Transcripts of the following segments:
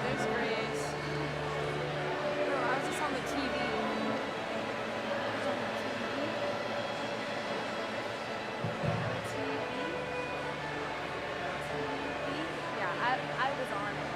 there's Grace. Oh, I was just on the TV. Yeah, I was on it.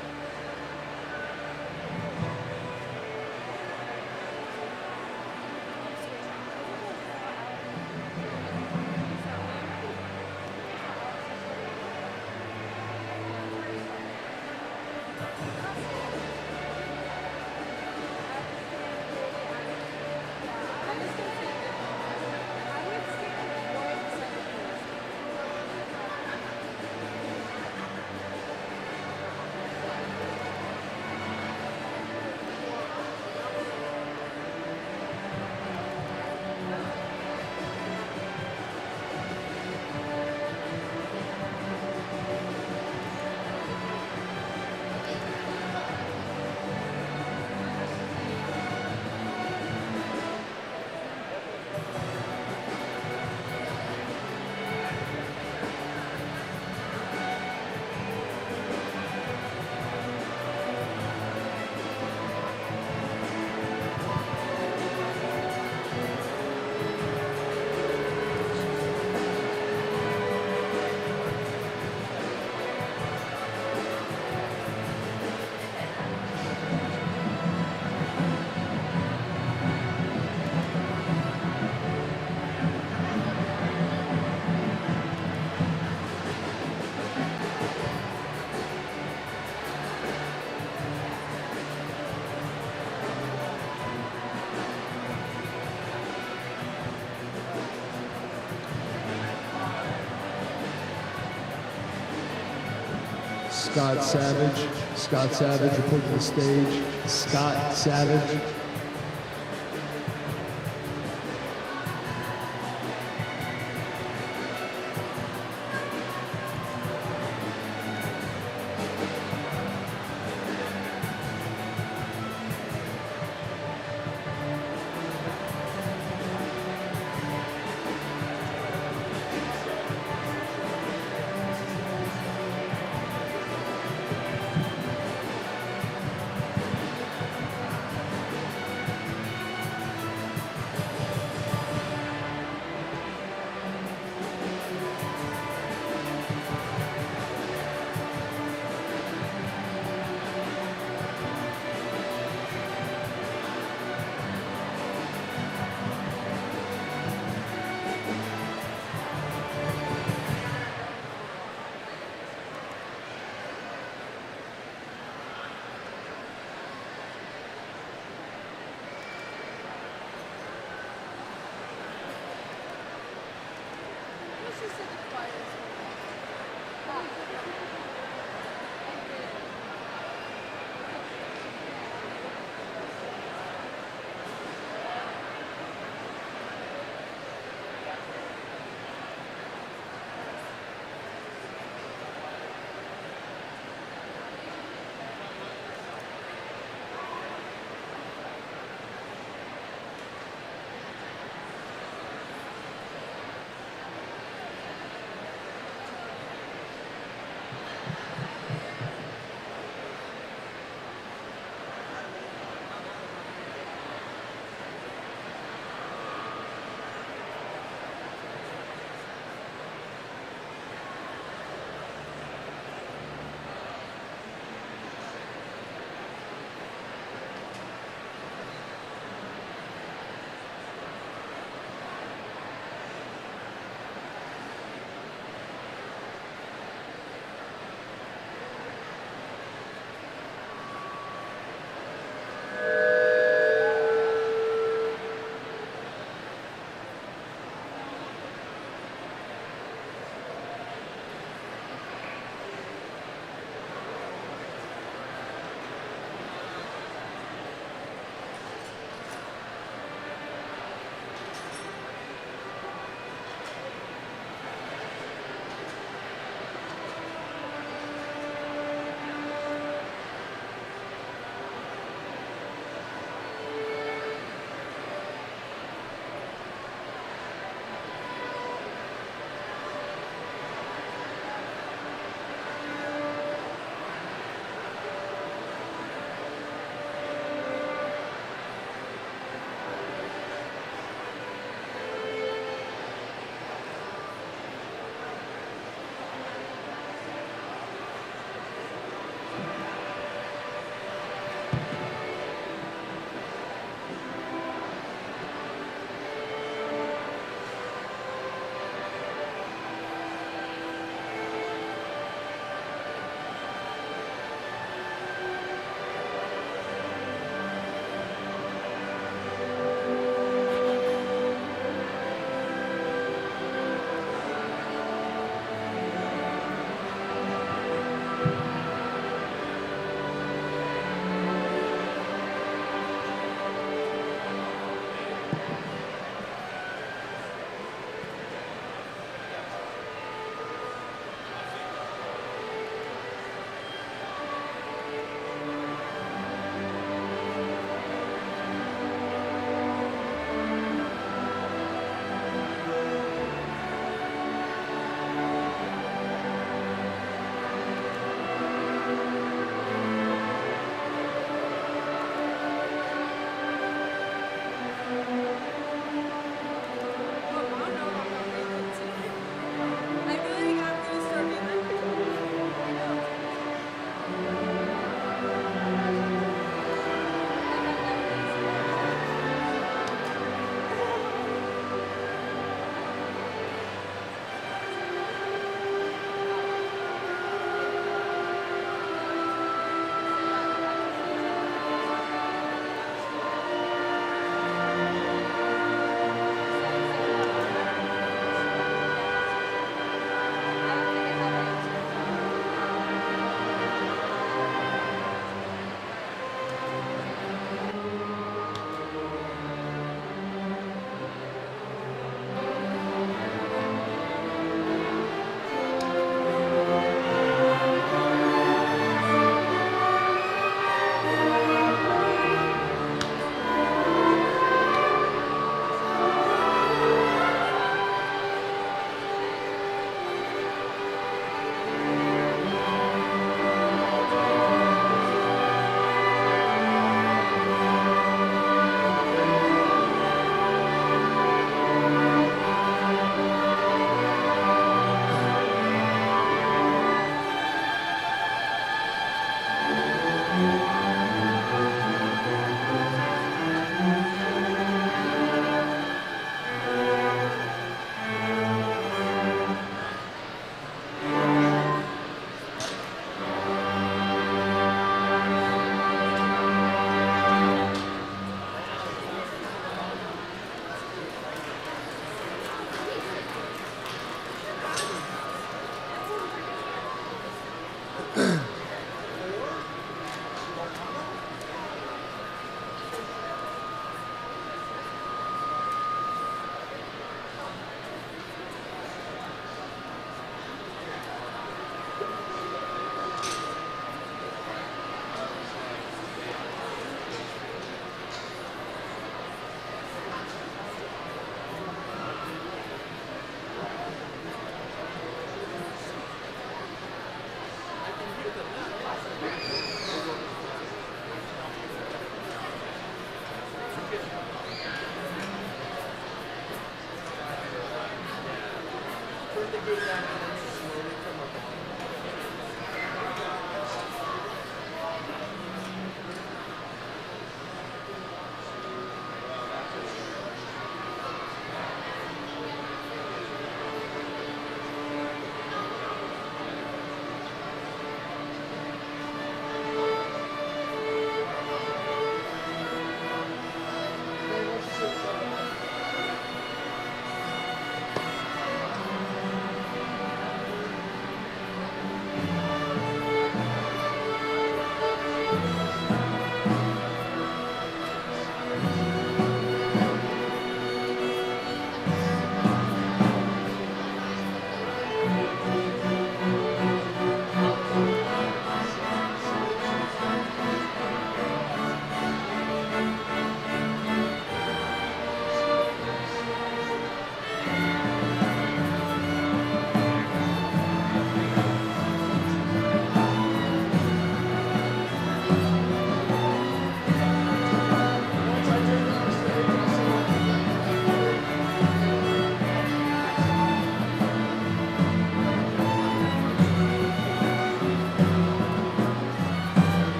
Scott Savage, report to the stage. Scott Savage.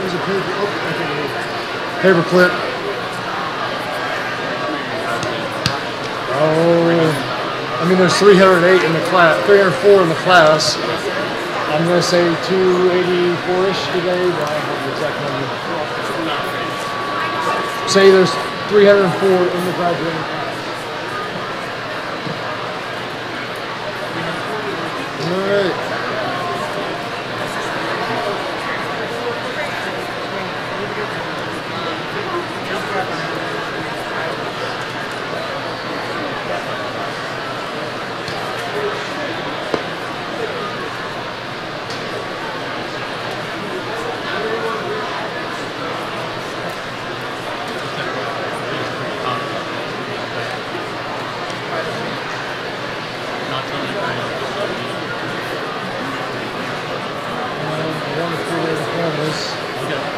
There's a paper. Oh, okay. Paper clip. Oh, I mean, there's 308 in the class, 304 in the class. I'm gonna say 284-ish today, but I don't have the exact number. Say there's 304 in the graduating class. All right.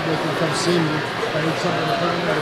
They can come see me. I need something to put in there.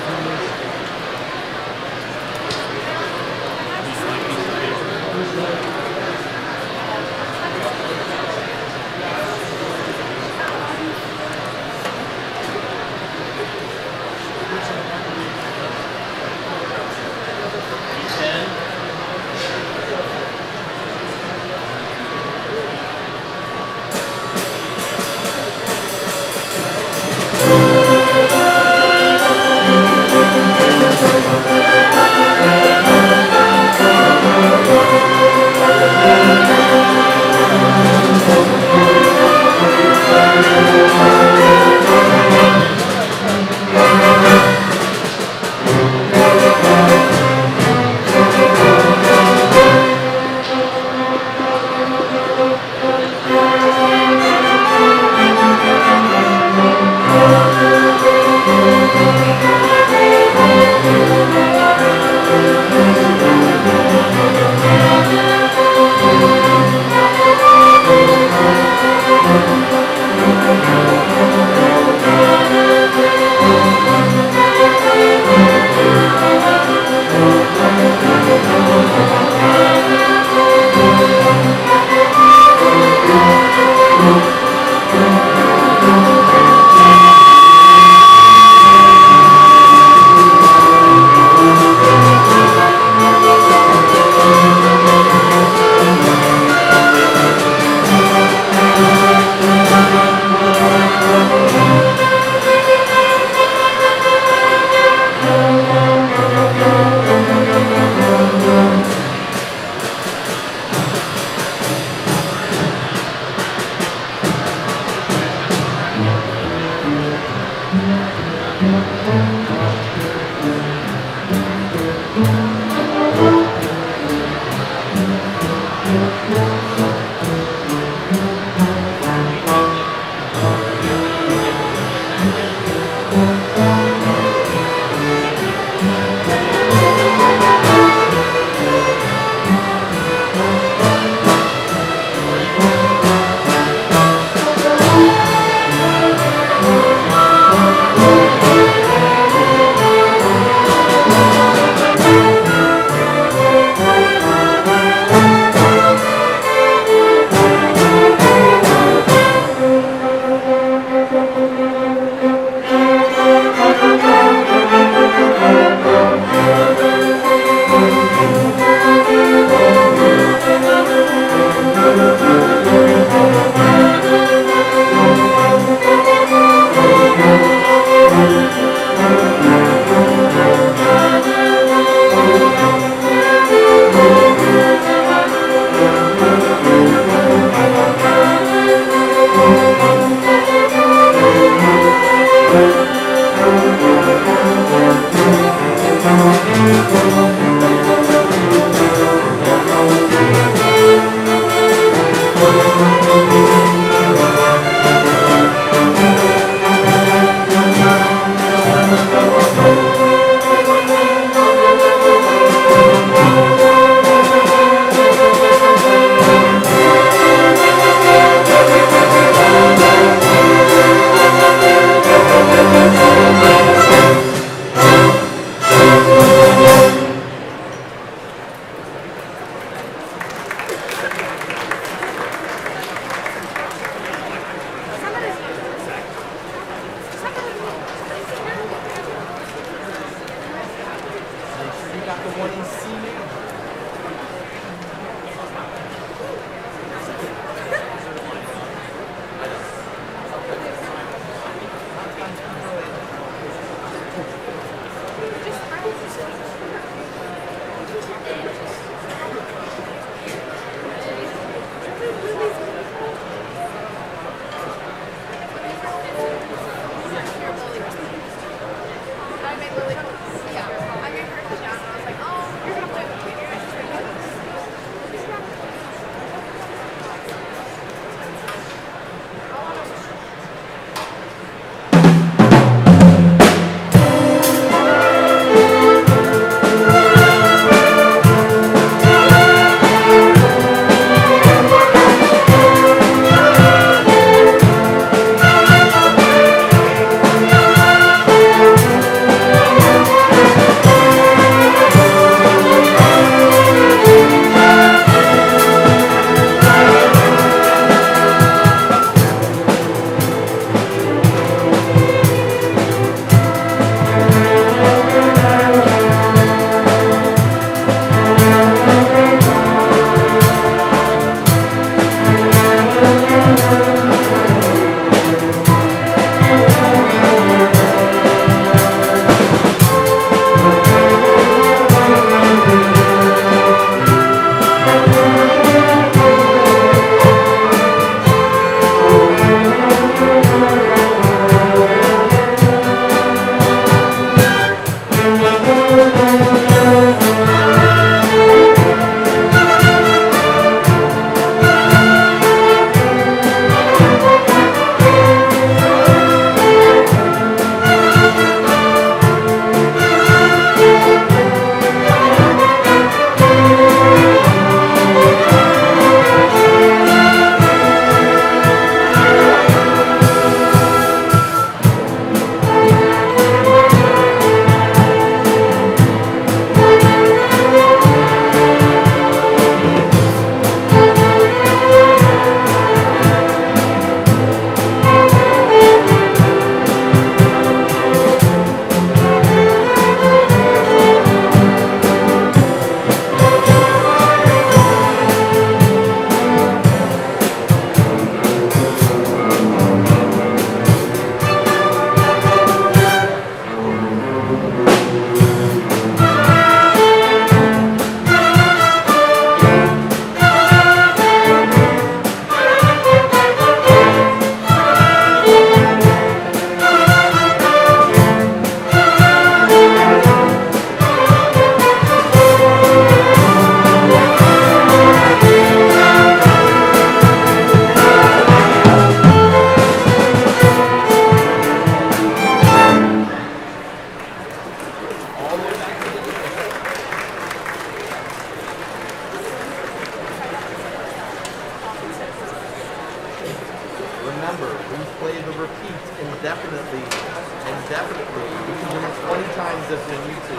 Remember, we play the repeat indefinitely, We can do it 20 times if we need to.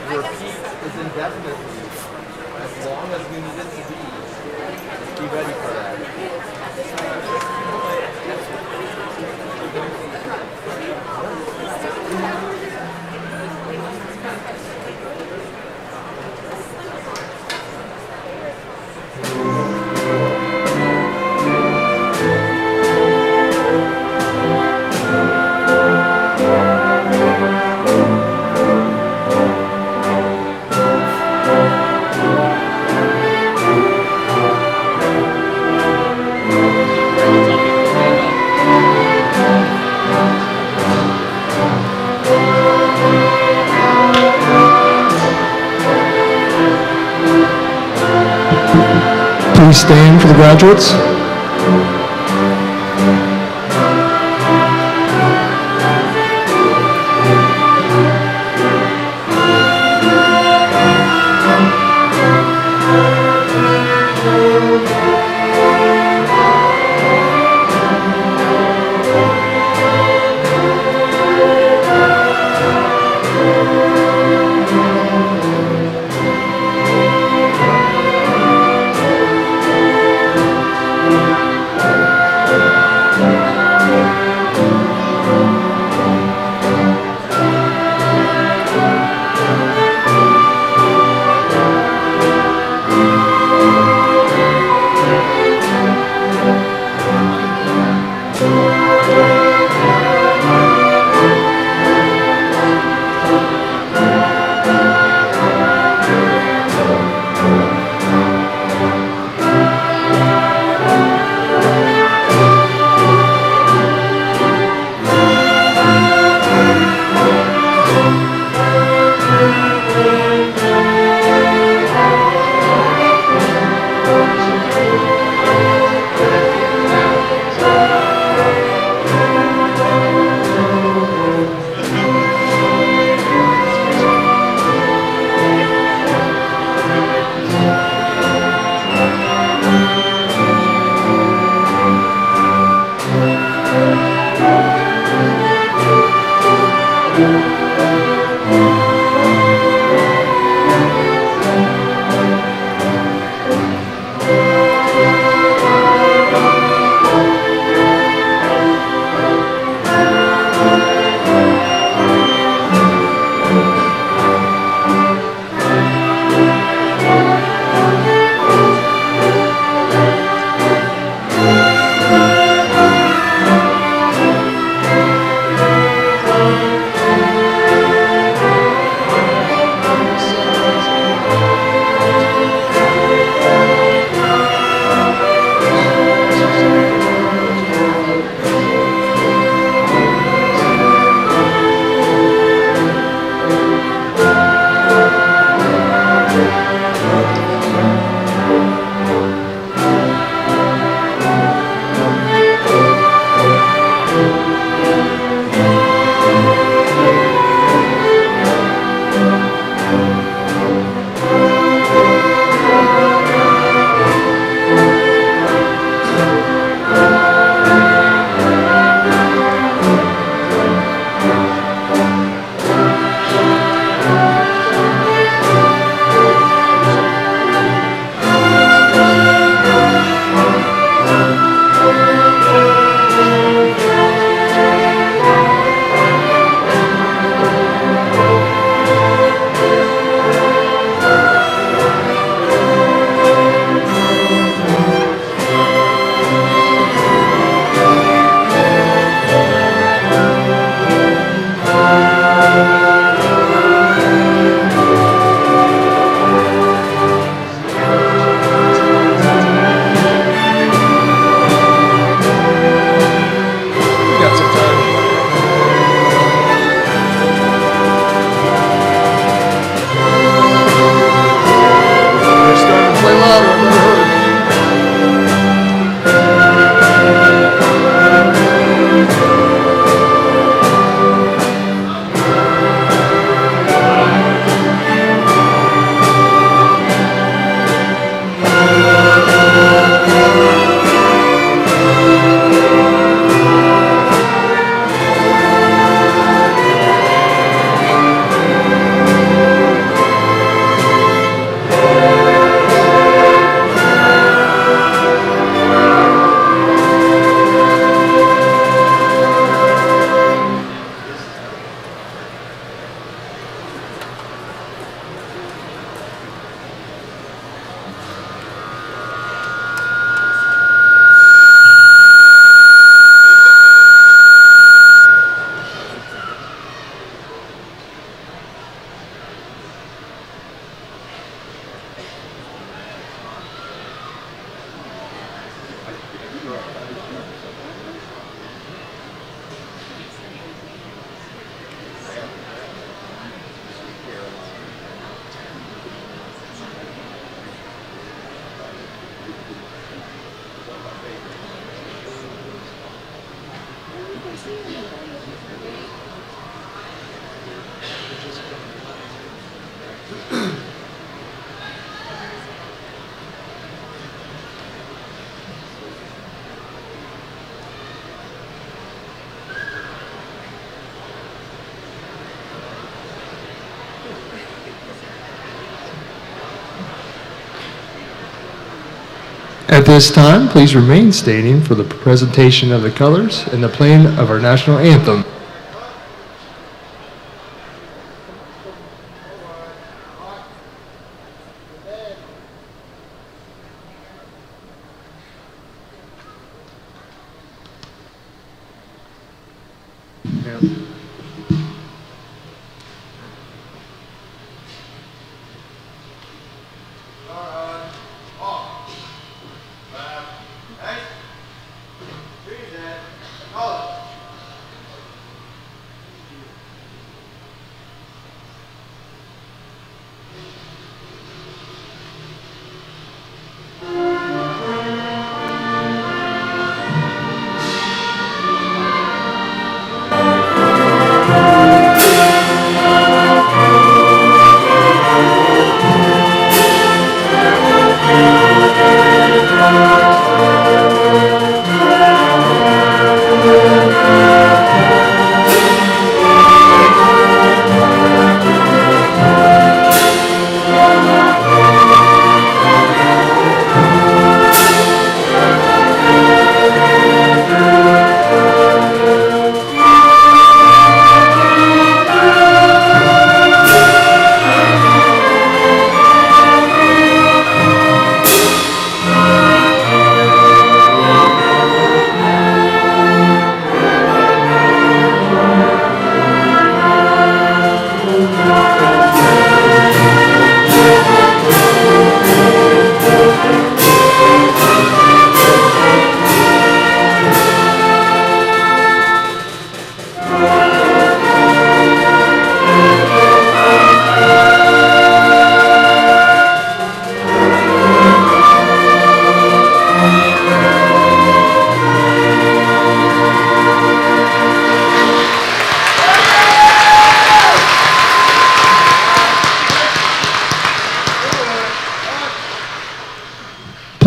The repeat is indefinitely, as long as we need it to be. Just be ready for that. Please stand for the graduates. At this time, please remain standing for the presentation of the colors and the playing of our national anthem.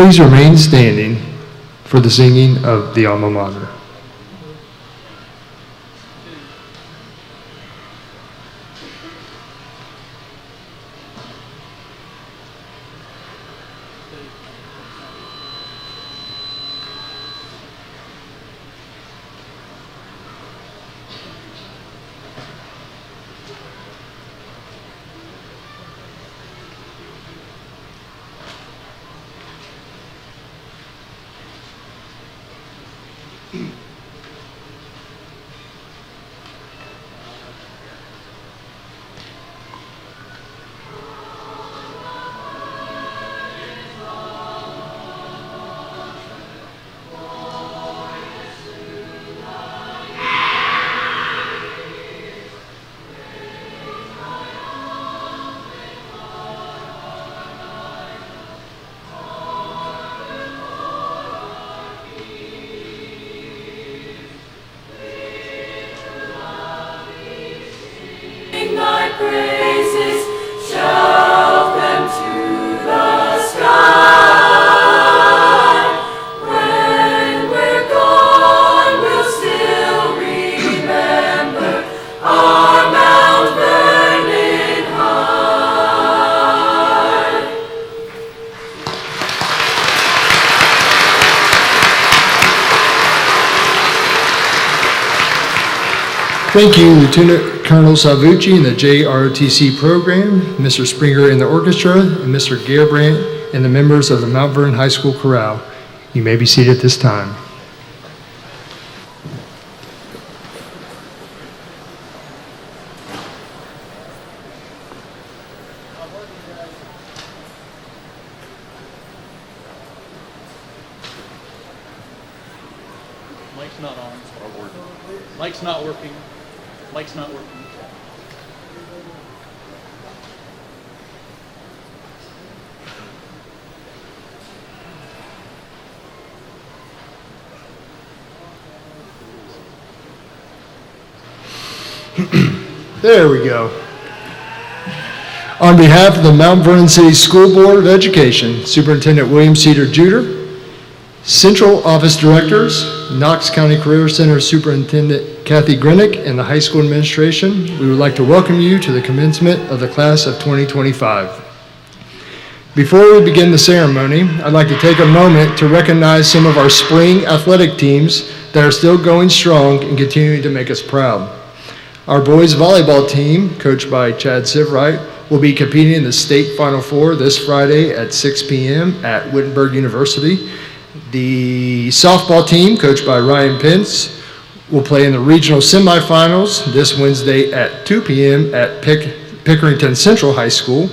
Please remain standing for the singing of the alma mater. Thank you, Lieutenant Colonel Salvucci in the JROTC program, Mr. Springer in the orchestra, and Mr. Gerbrandt and the members of the Mount Vernon High School Chorale. You may be seated at this time. Mic's not on. Mic's not working. Mic's not working. There we go. On behalf of the Mount Vernon City School Board of Education, Superintendent William Cedar Juder, Central Office Directors, Knox County Career Center Superintendent Kathy Grenick, and the high school administration, we would like to welcome you to the commencement of the class of 2025. Before we begin the ceremony, I'd like to take a moment to recognize some of our spring athletic teams that are still going strong and continuing to make us proud. Our boys volleyball team, coached by Chad Sivright, will be competing in the state Final Four this Friday at 6 p.m. at Wittenberg University. The softball team, coached by Ryan Pence, will play in the regional semifinals this Wednesday at 2 p.m. at Pickerington Central High School.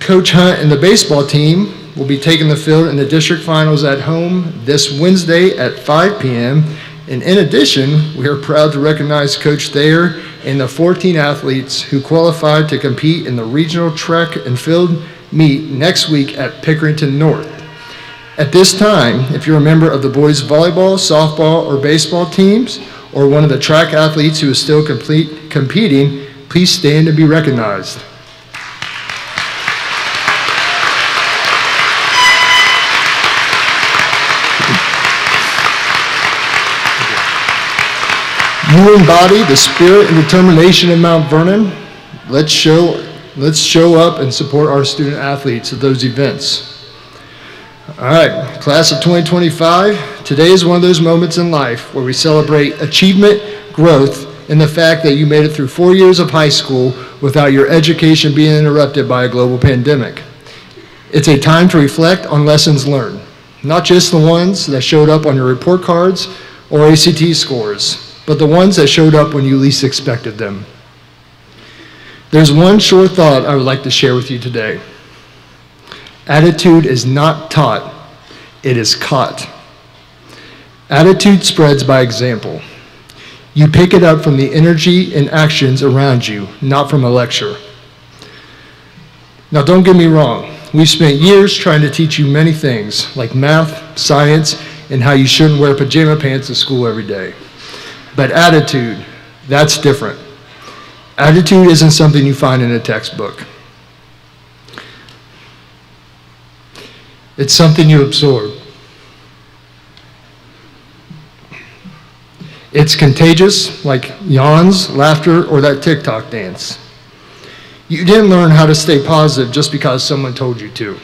Coach Hunt and the baseball team will be taking the field in the district finals at home this Wednesday at 5 p.m. And in addition, we are proud to recognize Coach Thayer and the 14 athletes who qualified to compete in the regional track and field meet next week at Pickerington North. At this time, if you're a member of the boys volleyball, softball, or baseball teams, or one of the track athletes who is still competing, please stand and be recognized. You embody the spirit and determination of Mount Vernon. Let's show up and support our student athletes at those events. All right, class of 2025, today is one of those moments in life where we celebrate achievement, growth, and the fact that you made it through 4 years of high school without your education being interrupted by a global pandemic. It's a time to reflect on lessons learned, not just the ones that showed up on your report cards or ACT scores, but the ones that showed up when you least expected them. There's one short thought I would like to share with you today. Attitude is not taught, it is caught. Attitude spreads by example. You pick it up from the energy and actions around you, not from a lecture. Now don't get me wrong, we've spent years trying to teach you many things, like math, science, and how you shouldn't wear pajama pants to school every day. But attitude, that's different. Attitude isn't something you find in a textbook. It's something you absorb. It's contagious, like yawns, laughter, or that TikTok dance. You didn't learn how to stay positive just because someone told you to.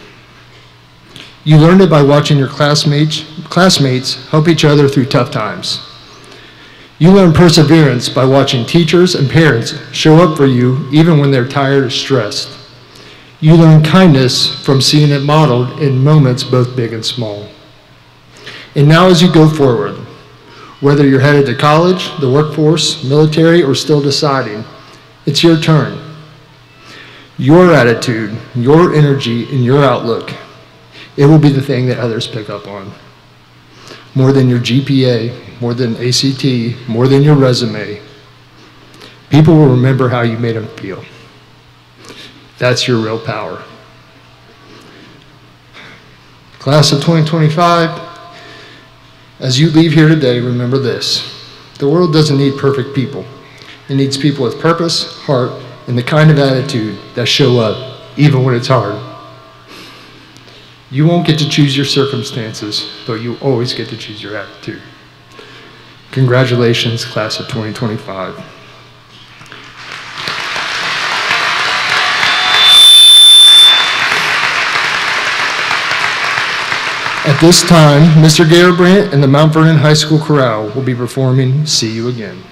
You learned it by watching your classmates help each other through tough times. You learn perseverance by watching teachers and parents show up for you even when they're tired or stressed. You learn kindness from seeing it modeled in moments both big and small. And now as you go forward, whether you're headed to college, the workforce, military, or still deciding, it's your turn. Your attitude, your energy, and your outlook, it will be the thing that others pick up on. More than your GPA, more than ACT, more than your resume. People will remember how you made them feel. That's your real power. Class of 2025, as you leave here today, remember this. The world doesn't need perfect people. It needs people with purpose, heart, and the kind of attitude that show up even when it's hard. You won't get to choose your circumstances, but you always get to choose your attitude. Congratulations, class of 2025. At this time, Mr. Garabrandt and the Mount Vernon High School Chorale will be performing See You Again.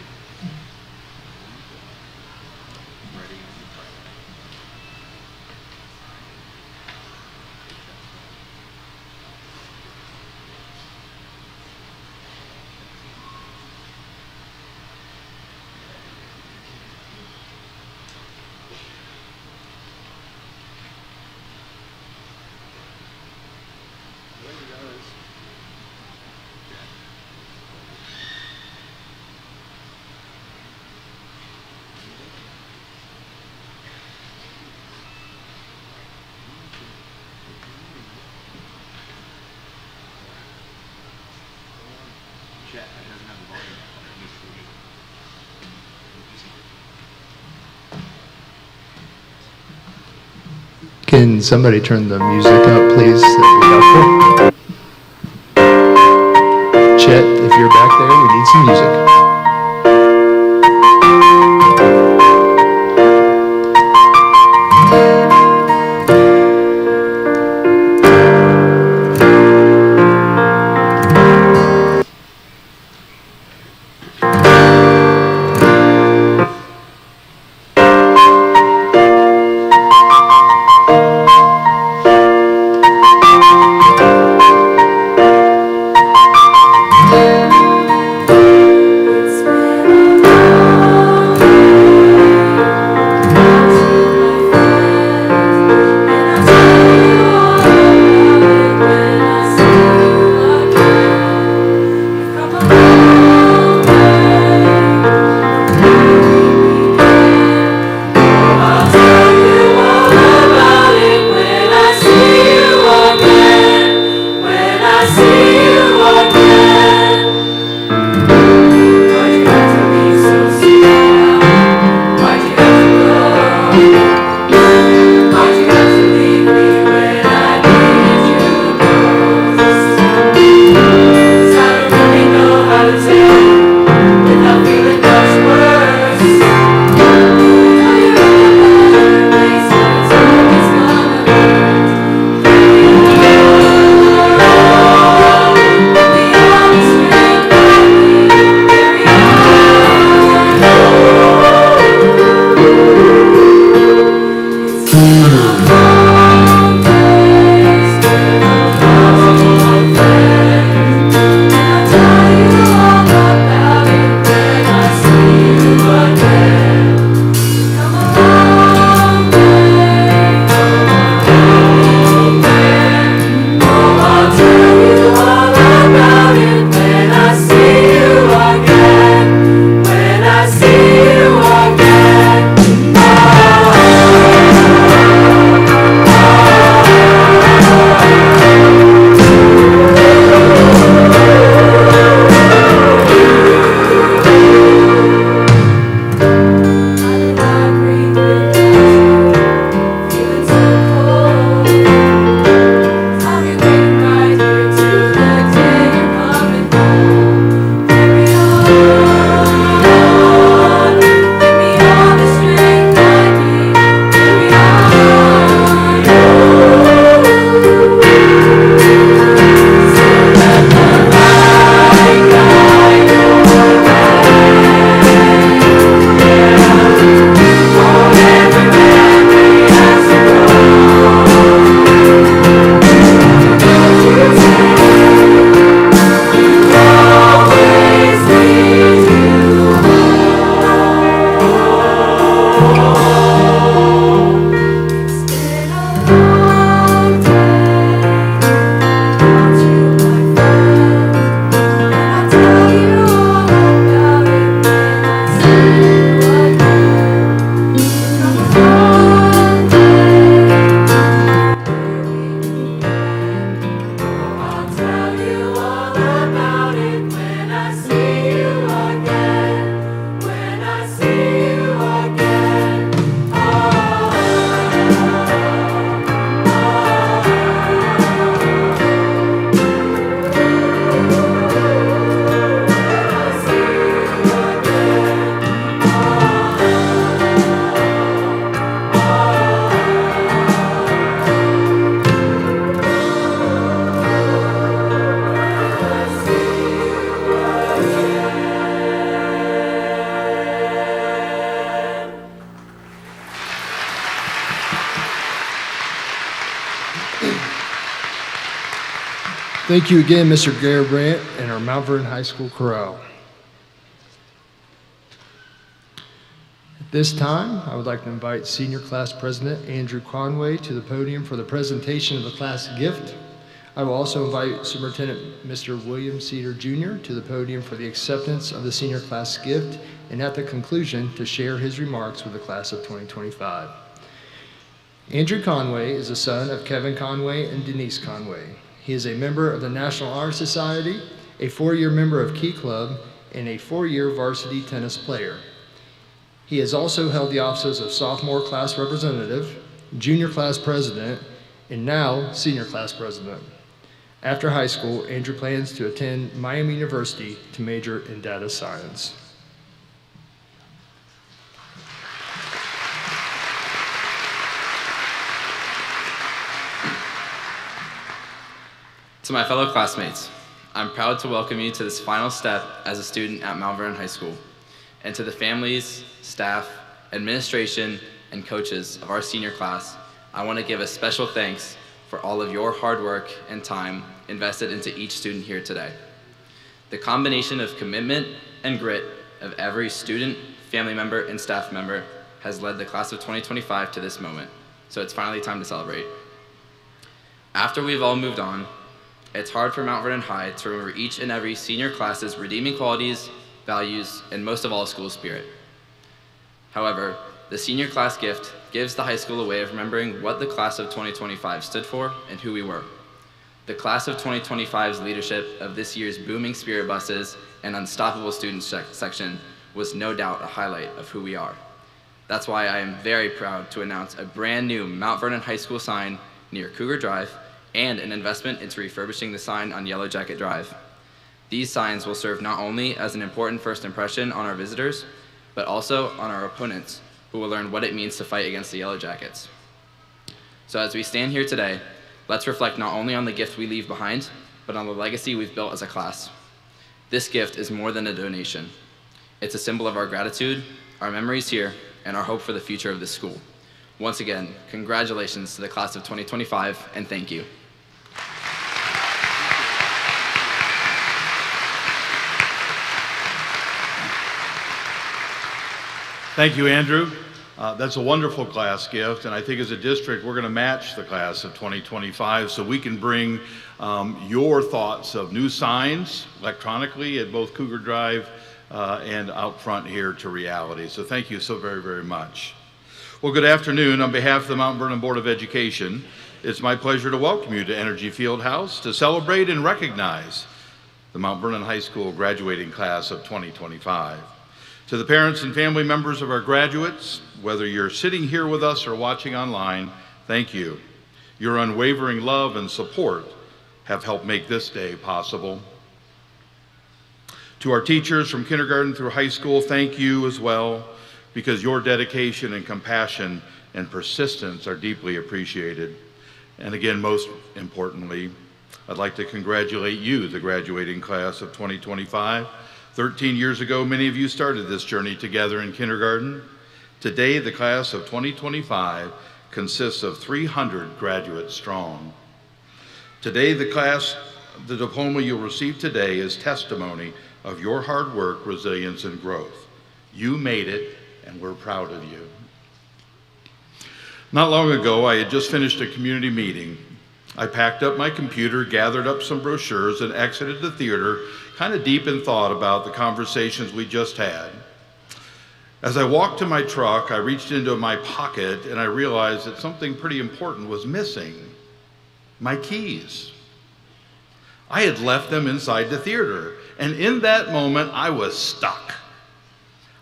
Can somebody turn the music up, please? That'd be helpful. Chet, if you're back there, we need some music. Thank you again, Mr. Garabrandt and our Mount Vernon High School chorale. At this time, I would like to invite Senior Class President Andrew Conway to the podium for the presentation of the class gift. I will also invite Superintendent Mr. William Cedar Jr. to the podium for the acceptance of the senior class gift, and at the conclusion to share his remarks with the class of 2025. Andrew Conway is the son of Kevin Conway and Denise Conway. He is a member of the National Honor Society, a 4-year member of Key Club, and a 4-year varsity tennis player. He has also held the offices of sophomore class representative, junior class president, and now senior class president. After high school, Andrew plans to attend Miami University to major in data science. To my fellow classmates, I'm proud to welcome you to this final step as a student at Mount Vernon High School. And to the families, staff, administration, and coaches of our senior class, I want to give a special thanks for all of your hard work and time invested into each student here today. The combination of commitment and grit of every student, family member, and staff member has led the class of 2025 to this moment, so it's finally time to celebrate. After we've all moved on, it's hard for Mount Vernon High to remember each and every senior class's redeeming qualities, values, and most of all, school spirit. However, the senior class gift gives the high school a way of remembering what the class of 2025 stood for and who we were. The class of 2025's leadership of this year's booming spirit buses and unstoppable student section was no doubt a highlight of who we are. That's why I am very proud to announce a brand new Mount Vernon High School sign near Cougar Drive and an investment into refurbishing the sign on Yellow Jacket Drive. These signs will serve not only as an important first impression on our visitors, but also on our opponents, who will learn what it means to fight against the Yellow Jackets. So as we stand here today, let's reflect not only on the gift we leave behind, but on the legacy we've built as a class. This gift is more than a donation. It's a symbol of our gratitude, our memories here, and our hope for the future of this school. Once again, congratulations to the class of 2025, and thank you. Thank you, Andrew. That's a wonderful class gift, and I think as a district, we're going to match the class of 2025 so we can bring your thoughts of new signs electronically at both Cougar Drive and out front here to reality. So thank you so very, very much. Well, good afternoon. On behalf of the Mount Vernon Board of Education, it's my pleasure to welcome you to Energy Fieldhouse to celebrate and recognize the Mount Vernon High School graduating class of 2025. To the parents and family members of our graduates, whether you're sitting here with us or watching online, thank you. Your unwavering love and support have helped make this day possible. To our teachers from kindergarten through high school, thank you as well, because your dedication and compassion and persistence are deeply appreciated. And again, most importantly, I'd like to congratulate you, the graduating class of 2025. 13 years ago, many of you started this journey together in kindergarten. Today, the class of 2025 consists of 300 graduates strong. Today, the diploma you'll receive today is testimony of your hard work, resilience, and growth. You made it, and we're proud of you. Not long ago, I had just finished a community meeting. I packed up my computer, gathered up some brochures, and exited the theater, kind of deep in thought about the conversations we just had. As I walked to my truck, I reached into my pocket and I realized that something pretty important was missing: my keys. I had left them inside the theater, and in that moment, I was stuck.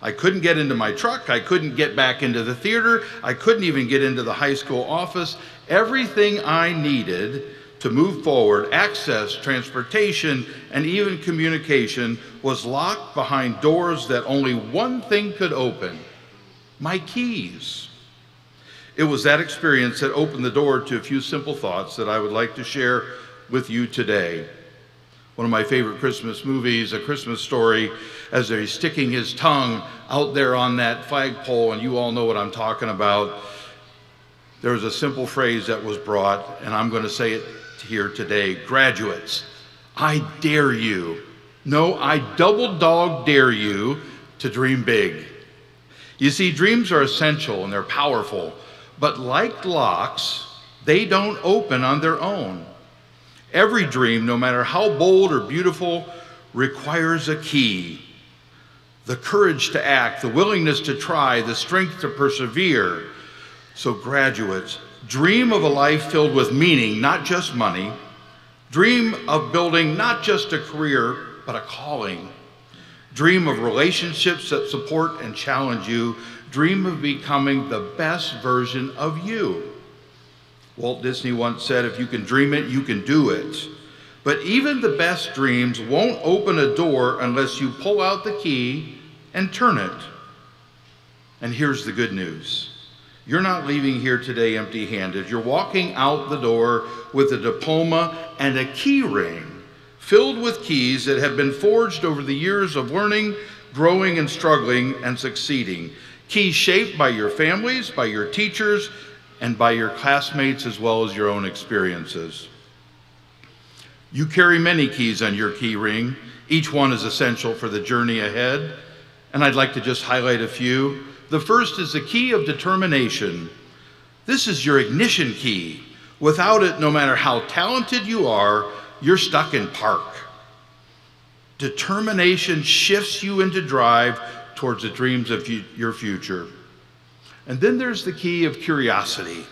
I couldn't get into my truck, I couldn't get back into the theater, I couldn't even get into the high school office. Everything I needed to move forward, access, transportation, and even communication was locked behind doors that only one thing could open: my keys. It was that experience that opened the door to a few simple thoughts that I would like to share with you today. One of my favorite Christmas movies, A Christmas Story, as he's sticking his tongue out there on that flagpole, and you all know what I'm talking about, there was a simple phrase that was brought, and I'm going to say it here today: graduates, I dare you. No, I double dog dare you to dream big. You see, dreams are essential and they're powerful, but like locks, they don't open on their own. Every dream, no matter how bold or beautiful, requires a key. The courage to act, the willingness to try, the strength to persevere. So graduates, dream of a life filled with meaning, not just money. Dream of building not just a career, but a calling. Dream of relationships that support and challenge you. Dream of becoming the best version of you. Walt Disney once said, if you can dream it, you can do it. But even the best dreams won't open a door unless you pull out the key and turn it. And here's the good news. You're not leaving here today empty-handed. You're walking out the door with a diploma and a key ring filled with keys that have been forged over the years of learning, growing, and struggling and succeeding. Keys shaped by your families, by your teachers, and by your classmates, as well as your own experiences. You carry many keys on your key ring. Each one is essential for the journey ahead, and I'd like to just highlight a few. The first is the key of determination. This is your ignition key. Without it, no matter how talented you are, you're stuck in park. Determination shifts you into drive towards the dreams of your future. And then there's the key of curiosity.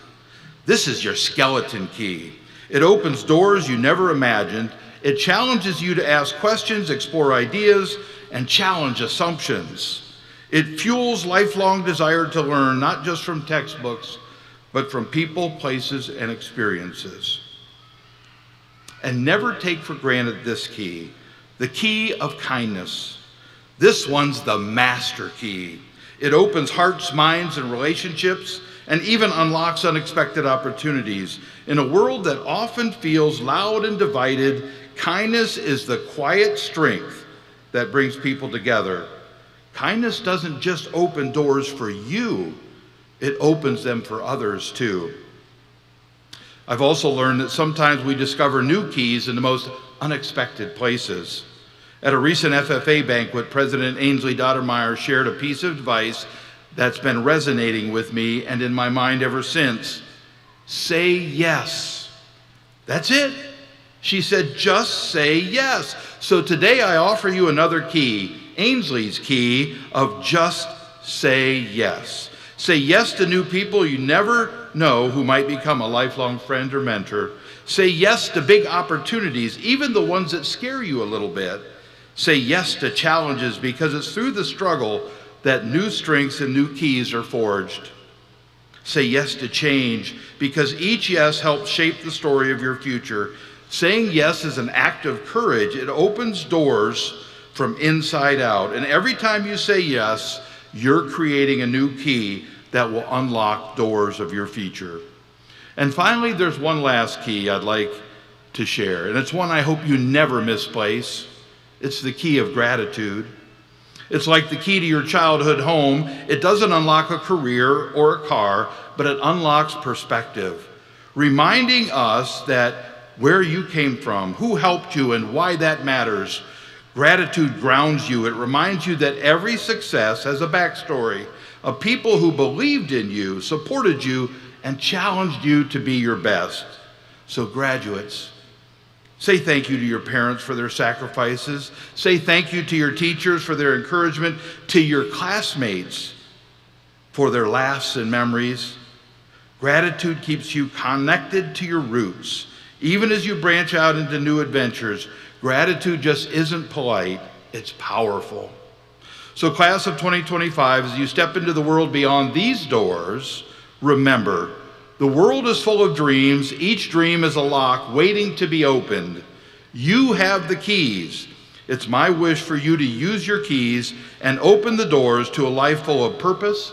This is your skeleton key. It opens doors you never imagined. It challenges you to ask questions, explore ideas, and challenge assumptions. It fuels lifelong desire to learn, not just from textbooks, but from people, places, and experiences. And never take for granted this key, the key of kindness. This one's the master key. It opens hearts, minds, and relationships, and even unlocks unexpected opportunities. In a world that often feels loud and divided, kindness is the quiet strength that brings people together. Kindness doesn't just open doors for you, it opens them for others too. I've also learned that sometimes we discover new keys in the most unexpected places. At a recent FFA banquet, President Ainsley Dottermeyer shared a piece of advice that's been resonating with me and in my mind ever since. Say yes. That's it. She said, just say yes. So today I offer you another key, Ainsley's key of just say yes. Say yes to new people you never know who might become a lifelong friend or mentor. Say yes to big opportunities, even the ones that scare you a little bit. Say yes to challenges because it's through the struggle that new strengths and new keys are forged. Say yes to change because each yes helps shape the story of your future. Saying yes is an act of courage. It opens doors from inside out. And every time you say yes, you're creating a new key that will unlock doors of your future. And finally, there's one last key I'd like to share, and it's one I hope you never misplace. It's the key of gratitude. It's like the key to your childhood home. It doesn't unlock a career or a car, but it unlocks perspective, reminding us that where you came from, who helped you, and why that matters. Gratitude grounds you. It reminds you that every success has a backstory of people who believed in you, supported you, and challenged you to be your best. So graduates, say thank you to your parents for their sacrifices. Say thank you to your teachers for their encouragement, to your classmates for their laughs and memories. Gratitude keeps you connected to your roots. Even as you branch out into new adventures, gratitude just isn't polite, it's powerful. So class of 2025, as you step into the world beyond these doors, remember, the world is full of dreams. Each dream is a lock waiting to be opened. You have the keys. It's my wish for you to use your keys and open the doors to a life full of purpose,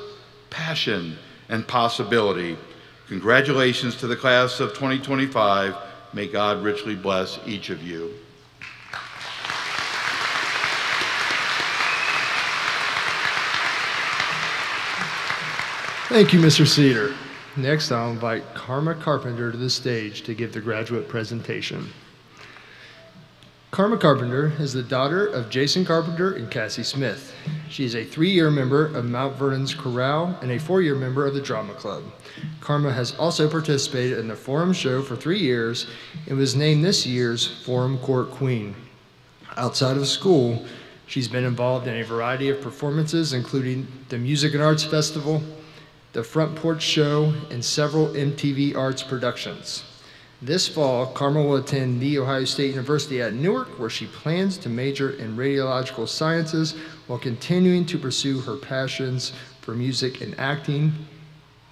passion, and possibility. Congratulations to the class of 2025. May God richly bless each of you. Thank you, Mr. Cedar. Next, I'll invite Karma Carpenter to the stage to give the graduate presentation. Karma Carpenter is the daughter of Jason Carpenter and Cassie Smith. She is a 3-year member of Mount Vernon's chorale and a 4-year member of the drama club. Karma has also participated in the Forum show for 3 years and was named this year's Forum Court Queen. Outside of school, she's been involved in a variety of performances, including the Music and Arts Festival, the Front Porch Show, and several MTV Arts productions. This fall, Karma will attend The Ohio State University at Newark, where she plans to major in radiological sciences while continuing to pursue her passions for music and acting.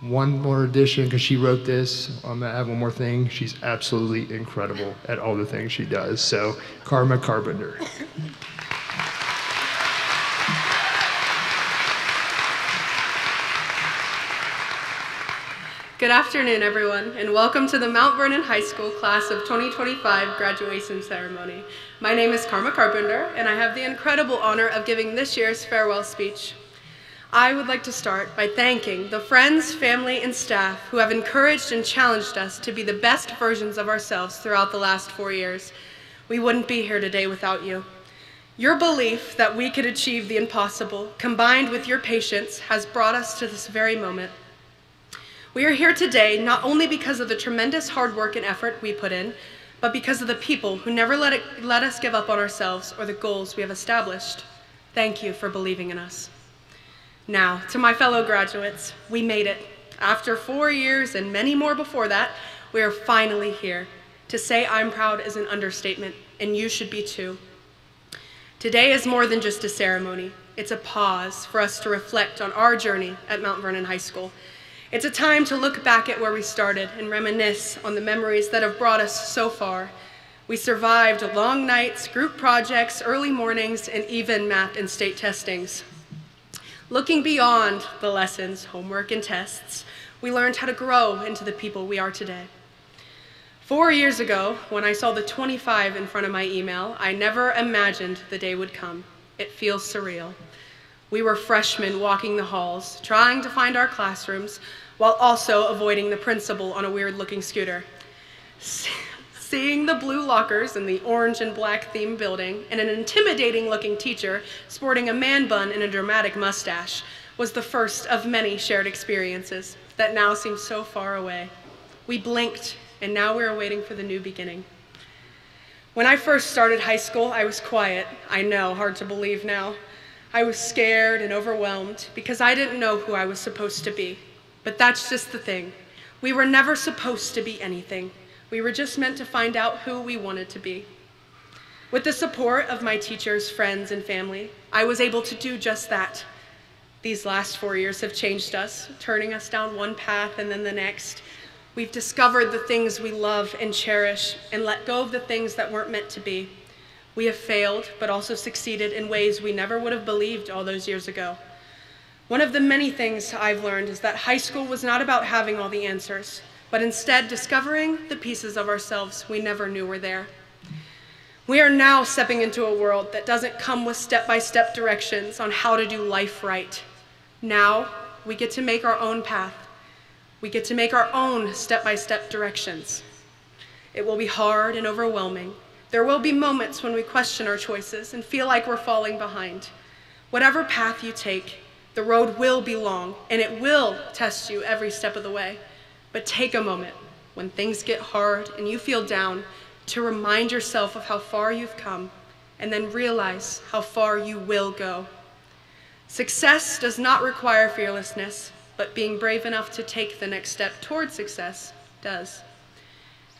One more addition, because she wrote this, I'm gonna add one more thing. She's absolutely incredible at all the things she does. So, Karma Carpenter. Good afternoon, everyone, and welcome to the Mount Vernon High School Class of 2025 graduation ceremony. My name is Karma Carpenter, and I have the incredible honor of giving this year's farewell speech. I would like to start by thanking the friends, family, and staff who have encouraged and challenged us to be the best versions of ourselves throughout the last 4 years. We wouldn't be here today without you. Your belief that we could achieve the impossible, combined with your patience, has brought us to this very moment. We are here today not only because of the tremendous hard work and effort we put in, but because of the people who never let us give up on ourselves or the goals we have established. Thank you for believing in us. Now, to my fellow graduates, we made it. After 4 years and many more before that, we are finally here. To say I'm proud is an understatement, and you should be too. Today is more than just a ceremony. It's a pause for us to reflect on our journey at Mount Vernon High School. It's a time to look back at where we started and reminisce on the memories that have brought us so far. We survived long nights, group projects, early mornings, and even math and state testings. Looking beyond the lessons, homework, and tests, we learned how to grow into the people we are today. 4 years ago, when I saw the 25 in front of my email, I never imagined the day would come. It feels surreal. We were freshmen walking the halls, trying to find our classrooms, while also avoiding the principal on a weird-looking scooter. Seeing the blue lockers in the orange and black themed building and an intimidating-looking teacher sporting a man bun and a dramatic mustache was the first of many shared experiences that now seem so far away. We blinked, and now we are waiting for the new beginning. When I first started high school, I was quiet. I know, hard to believe now. I was scared and overwhelmed because I didn't know who I was supposed to be. But that's just the thing. We were never supposed to be anything. We were just meant to find out who we wanted to be. With the support of my teachers, friends, and family, I was able to do just that. These last 4 years have changed us, turning us down one path and then the next. We've discovered the things we love and cherish and let go of the things that weren't meant to be. We have failed, but also succeeded in ways we never would have believed all those years ago. One of the many things I've learned is that high school was not about having all the answers, but instead discovering the pieces of ourselves we never knew were there. We are now stepping into a world that doesn't come with step-by-step directions on how to do life right. Now, we get to make our own path. We get to make our own step-by-step directions. It will be hard and overwhelming. There will be moments when we question our choices and feel like we're falling behind. Whatever path you take, the road will be long, and it will test you every step of the way. But take a moment when things get hard and you feel down to remind yourself of how far you've come, and then realize how far you will go. Success does not require fearlessness, but being brave enough to take the next step toward success does.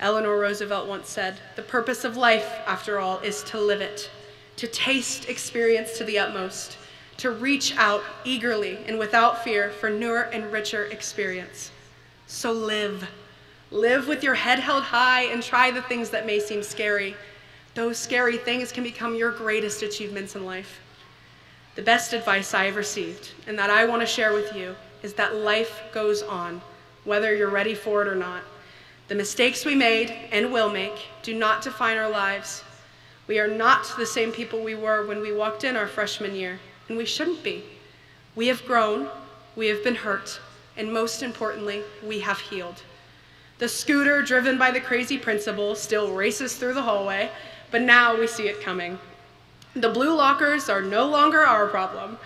Eleanor Roosevelt once said, "The purpose of life, after all, is to live it, to taste experience to the utmost, to reach out eagerly and without fear for newer and richer experience." So live. Live with your head held high and try the things that may seem scary. Those scary things can become your greatest achievements in life. The best advice I have received, and that I want to share with you, is that life goes on, whether you're ready for it or not. The mistakes we made and will make do not define our lives. We are not the same people we were when we walked in our freshman year, and we shouldn't be. We have grown, we have been hurt, and most importantly, we have healed. The scooter driven by the crazy principal still races through the hallway, but now we see it coming. The blue lockers are no longer our problem,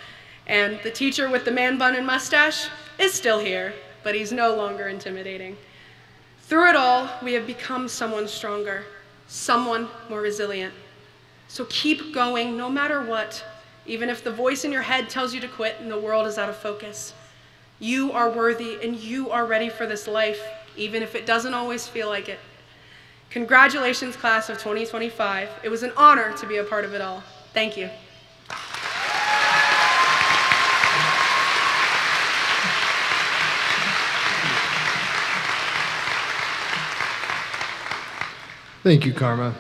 and the teacher with the man bun and mustache is still here, but he's no longer intimidating. Through it all, we have become someone stronger, someone more resilient. So keep going no matter what, even if the voice in your head tells you to quit and the world is out of focus. You are worthy and you are ready for this life, even if it doesn't always feel like it. Congratulations, class of 2025. It was an honor to be a part of it all. Thank you. Thank you, Karma.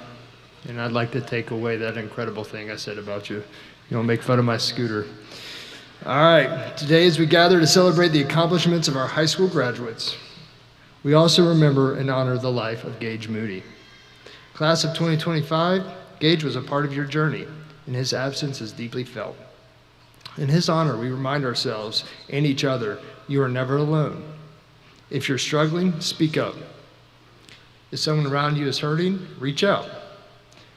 And I'd like to take away that incredible thing I said about you. You don't make fun of my scooter. All right, today as we gather to celebrate the accomplishments of our high school graduates, we also remember and honor the life of Gage Moody. Class of 2025, Gage was a part of your journey, and his absence is deeply felt. In his honor, we remind ourselves and each other, you are never alone. If you're struggling, speak up. If someone around you is hurting, reach out.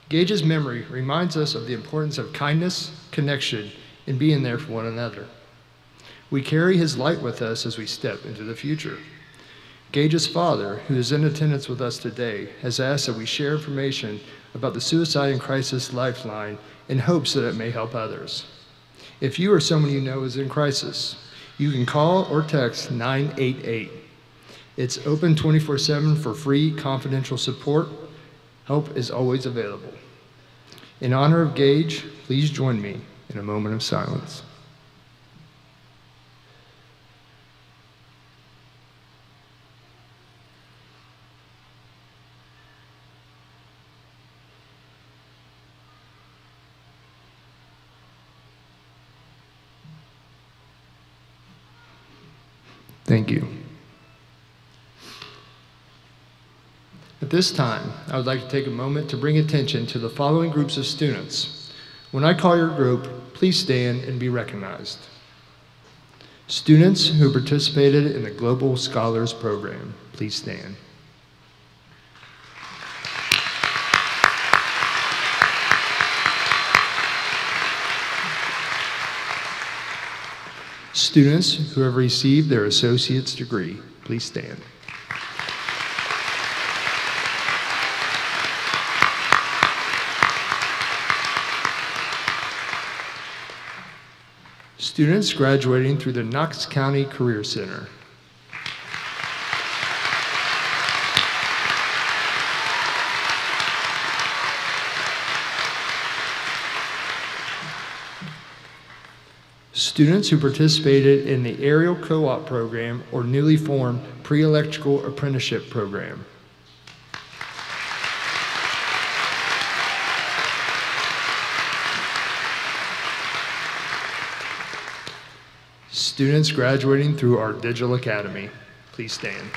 Gage's memory reminds us of the importance of kindness, connection, and being there for one another. We carry his light with us as we step into the future. Gage's father, who is in attendance with us today, has asked that we share information about the Suicide and Crisis Lifeline in hopes that it may help others. If you or someone you know is in crisis, you can call or text 988. It's open 24/7 for free confidential support. Help is always available. In honor of Gage, please join me in a moment of silence. Thank you. At this time, I would like to take a moment to bring attention to the following groups of students. When I call your group, please stand and be recognized. Students who participated in the Global Scholars Program, please stand. Students who have received their associate's degree, please stand. Students graduating through the Knox County Career Center. Students who participated in the Aerial Co-op program or newly formed Pre-Electrical Apprenticeship program. Students graduating through our Digital Academy, please stand.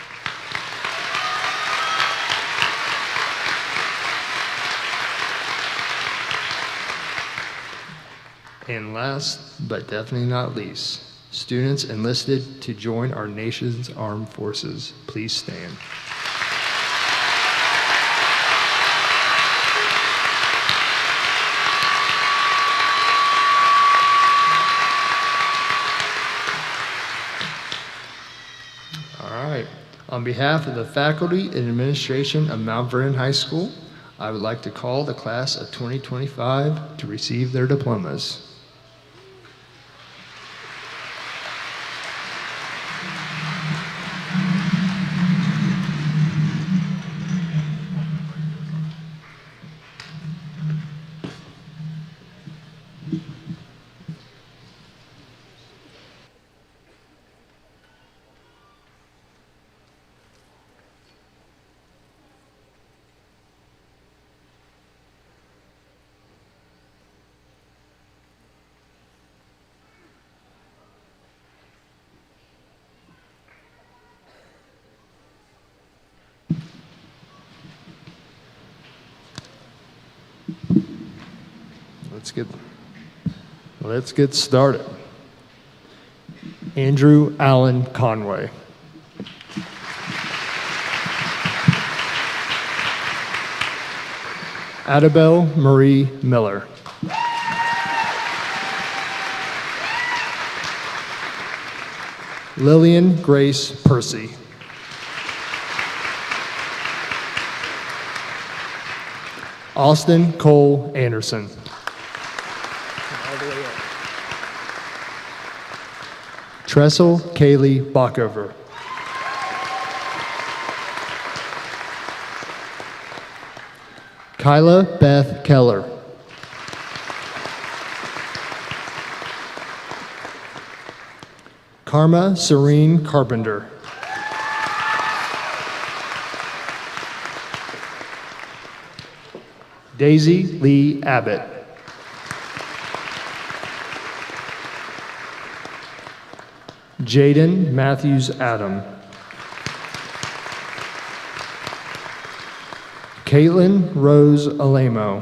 And last, but definitely not least, students enlisted to join our nation's armed forces, please stand. On behalf of the faculty and administration of Mount Vernon High School, I would like to call the class of 2025 to receive their diplomas. Let's get started. Andrew Allen Conway. Adabelle Marie Miller. Lillian Grace Percy. Austin Cole Anderson. Tressel Kaylee Bockover. Kyla Beth Keller. Karma Serene Carpenter. Daisy Lee Abbott. Jaden Matthews Adam. Caitlin Rose Alamo.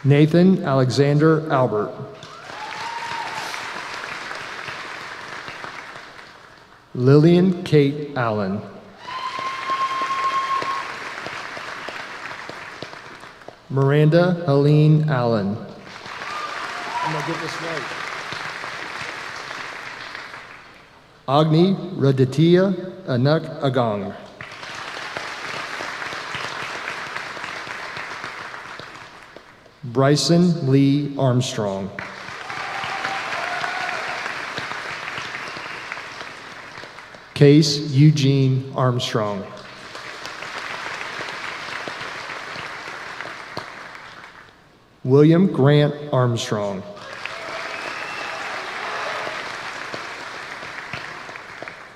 Nathan Alexander Albert. Lillian Kate Allen. Miranda Helene Allen. I'm gonna get this right. Agni Raditya Anak Agong. Bryson Lee Armstrong. Case Eugene Armstrong. William Grant Armstrong.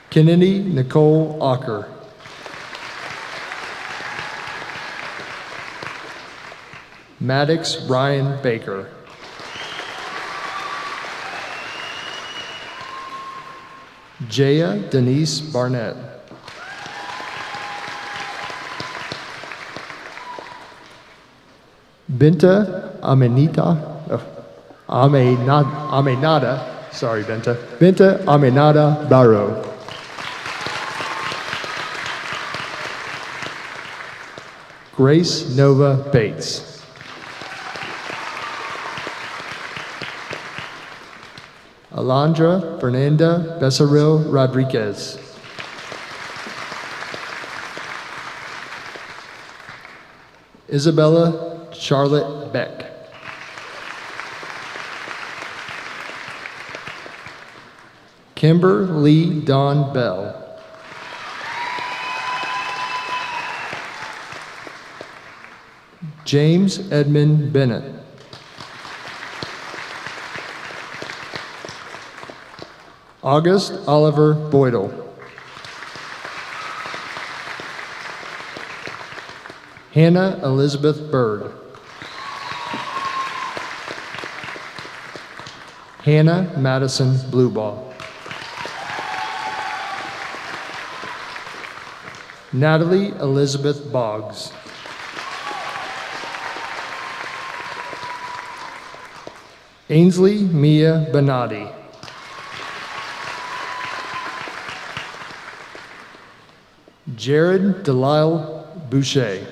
Kennedy Nicole Ocker. Maddox Ryan Baker. Jaya Denise Barnett. Binta Amenada, sorry Binta. Binta Amenada Barrow. Grace Nova Bates. Alondra Fernanda Becerril Rodriguez. Isabella Charlotte Beck. Kimber Lee Dawn Bell. James Edmund Bennett. August Oliver Boydell. Hannah Elizabeth Bird. Hannah Madison Blueball. Natalie Elizabeth Boggs. Ainsley Mia Benatti. Jared Delisle Boucher.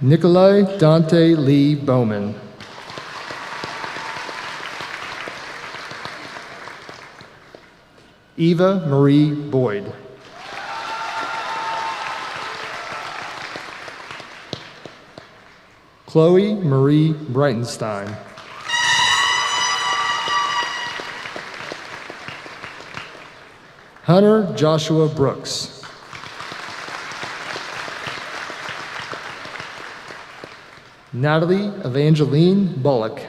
Nikolai Dante Lee Bowman. Eva Marie Boyd. Chloe Marie Breitenstein. Hunter Joshua Brooks. Natalie Evangeline Bullock.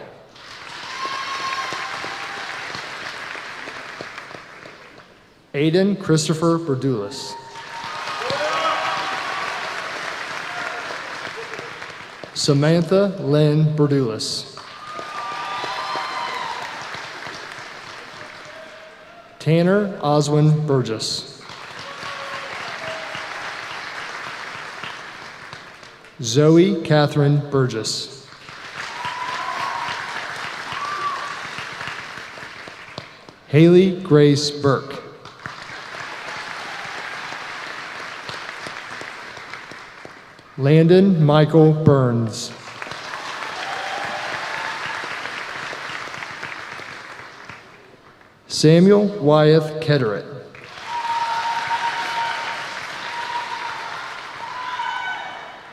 Aiden Christopher Berdulis. Samantha Lynn Berdulis. Tanner Oswin Burgess. Zoe Catherine Burgess. Haley Grace Burke. Landon Michael Burns. Samuel Wyeth Ketterett.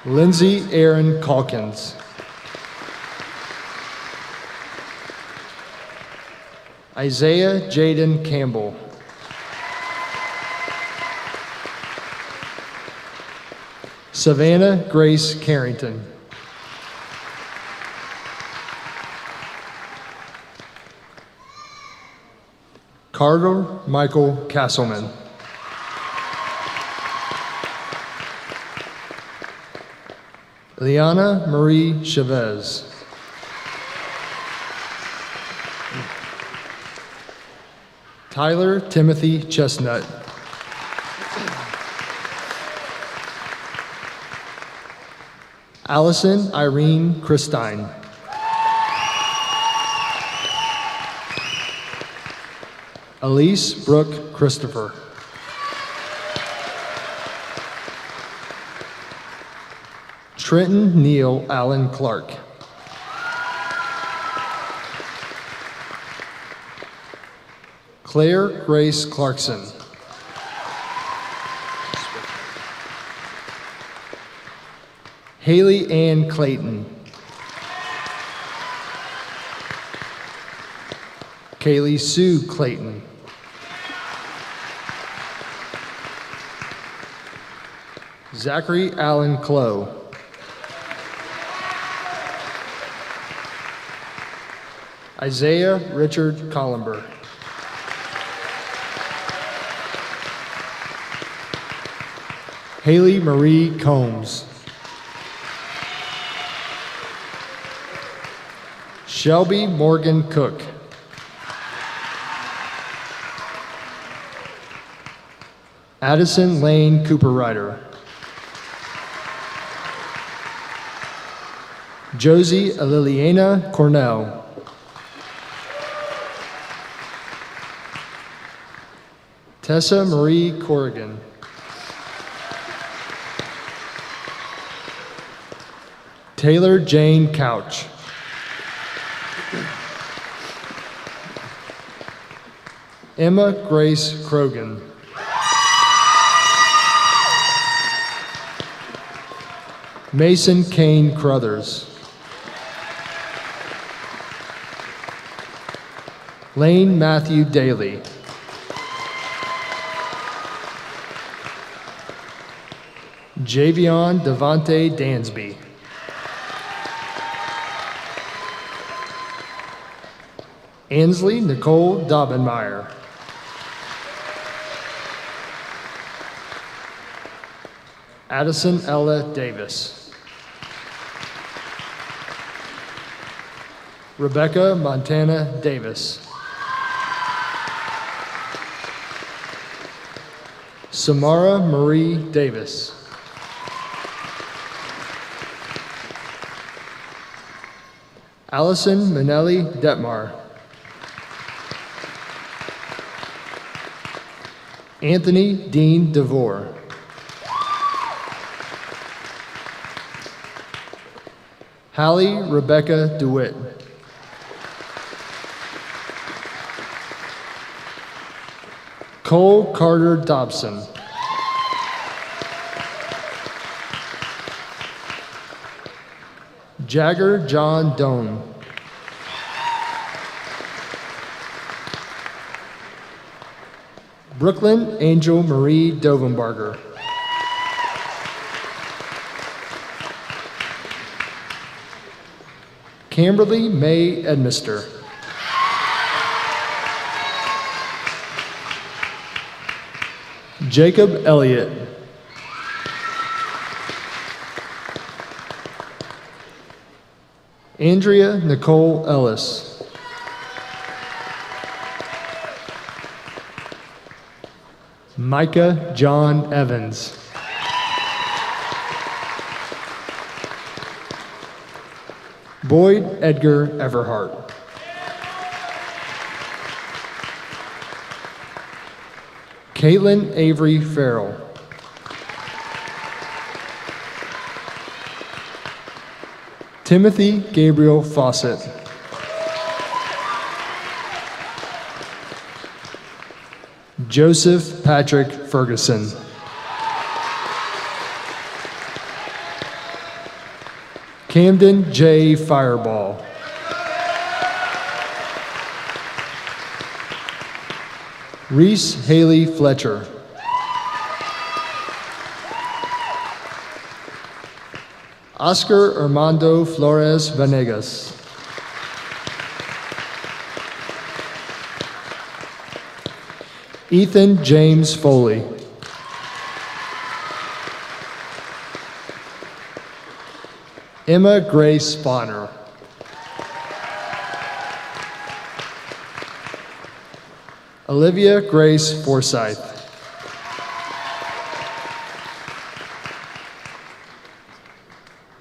Lindsay Aaron Calkins. Isaiah Jaden Campbell. Savannah Grace Carrington. Carter Michael Castleman. Liana Marie Chavez. Tyler Timothy Chestnut. Allison Irene Christine. Elise Brooke Christopher. Trenton Neal Allen Clark. Claire Grace Clarkson. Haley Ann Clayton. Kaylee Sue Clayton. Zachary Allen Clow. Isaiah Richard Collimber. Haley Marie Combs. Shelby Morgan Cook. Addison Lane Cooper Ryder. Josie Liliana Cornell. Tessa Marie Corrigan. Taylor Jane Couch. Emma Grace Krogan. Mason Kane Crothers. Lane Matthew Daly. Javion Devontae Dansby. Ansley Nicole Dobbenmeyer. Addison Ella Davis. Rebecca Montana Davis. Samara Marie Davis. Allison Manelli Detmar. Anthony Dean DeVore. Hallie Rebecca DeWitt. Cole Carter Dobson. Jagger John Doan. Brooklyn Angel Marie Dovenbarger. Camberly May Edmister. Jacob Elliott. Andrea Nicole Ellis. Micah John Evans. Boyd Edgar Everhart. Caitlin Avery Farrell. Timothy Gabriel Fawcett. Joseph Patrick Ferguson. Camden J. Fireball. Reese Haley Fletcher. Oscar Armando Flores Vanegas. Ethan James Foley. Emma Grace Bonner. Olivia Grace Forsyth.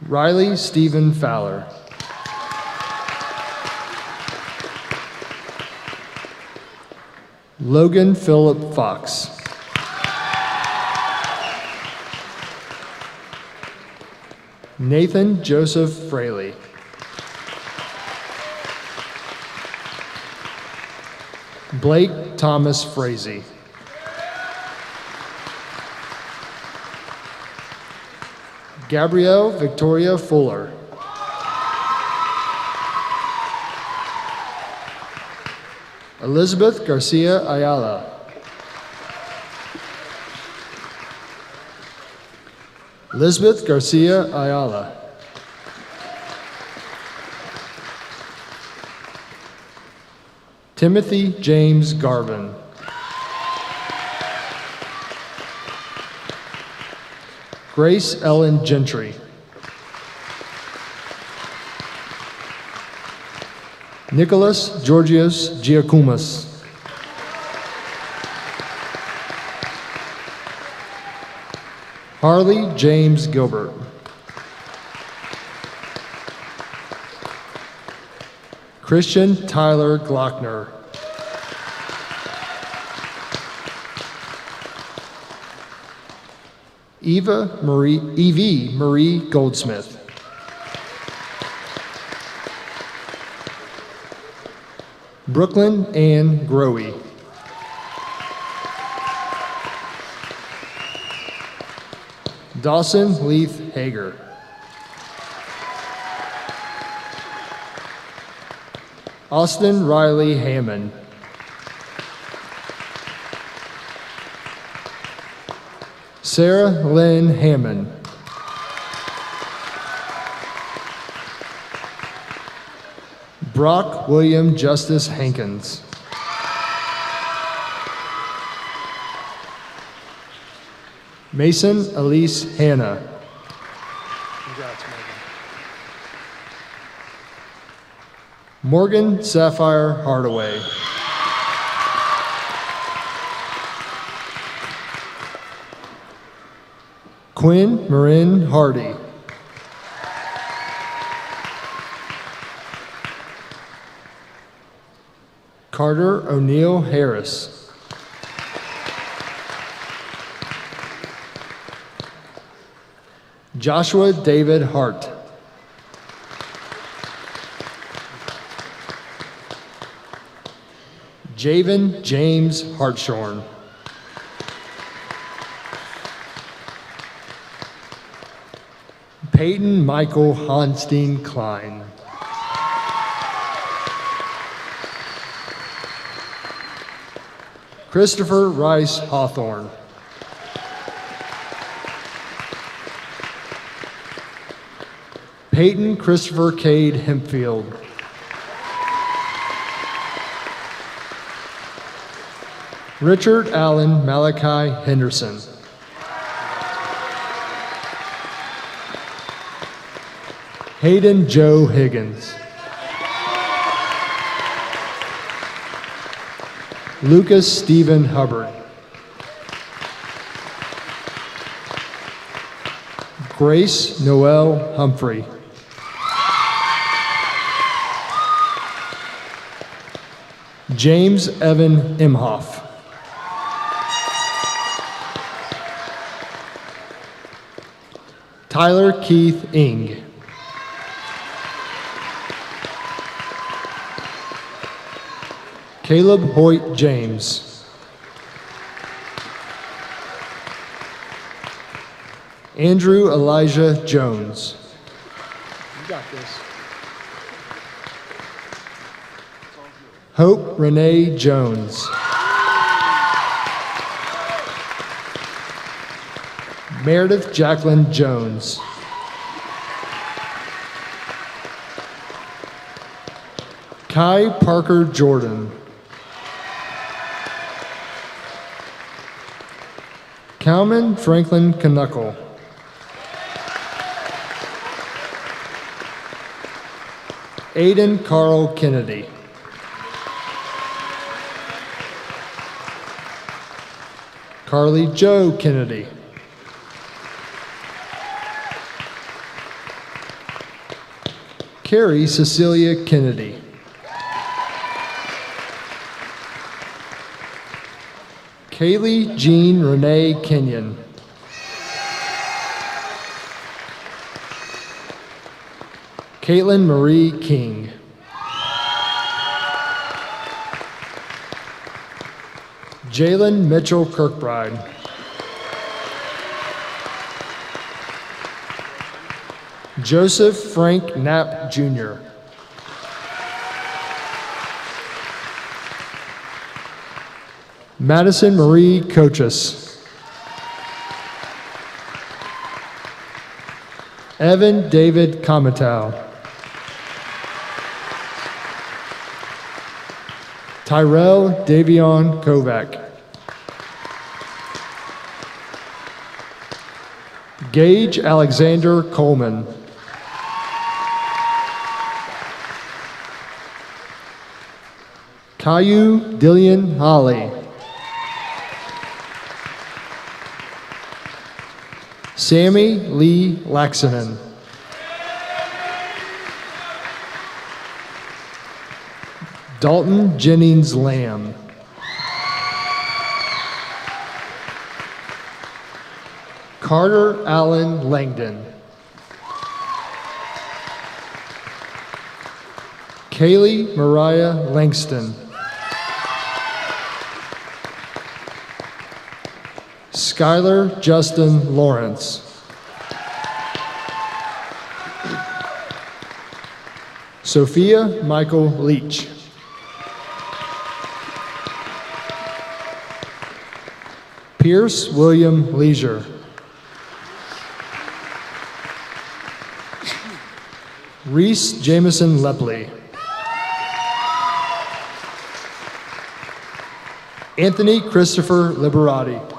Riley Stephen Fowler. Logan Philip Fox. Nathan Joseph Fraley. Blake Thomas Frazee. Gabrielle Victoria Fuller. Elizabeth Garcia Ayala. Elizabeth Garcia Ayala. Timothy James Garvin. Grace Ellen Gentry. Nicholas Georgios Giacomas. Harley James Gilbert. Christian Tyler Glockner. Evie Marie Goldsmith. Brooklyn Ann Growy. Dawson Leith Hager. Austin Riley Hammond. Sarah Lynn Hammond. Brock William Justice Hankins. Mason Elise Hanna. Congrats, Morgan. Morgan Sapphire Hardaway. Quinn Marin Hardy. Carter O'Neill Harris. Joshua David Hart. Javen James Hartshorn. Peyton Michael Honstein Klein. Christopher Rice Hawthorne. Peyton Christopher Cade Hempfield. Richard Allen Malachi Henderson. Hayden Joe Higgins. Lucas Stephen Hubbard. Grace Noel Humphrey. James Evan Imhoff. Tyler Keith Ing. Caleb Hoyt James. Andrew Elijah Jones. You got this. Hope Renee Jones. Meredith Jacqueline Jones. Kai Parker Jordan. Calman Franklin Knuckle. Aiden Carl Kennedy. Carly Joe Kennedy. Carrie Cecilia Kennedy. Kaylee Jean Renee Kenyon. Caitlin Marie King. Jalen Mitchell Kirkbride. Joseph Frank Knapp Jr. Madison Marie Cochis. Evan David Comatow. Tyrell Davion Kovac. Gage Alexander Coleman. Caillou Dillian Holly. Sammy Lee Laxonen. Dalton Jennings Lamb. Carter Allen Langdon. Kaylee Mariah Langston. Skylar Justin Lawrence. Sophia Michael Leach. Pierce William Leisure. Reese Jameson Lepley. Anthony Christopher Liberati.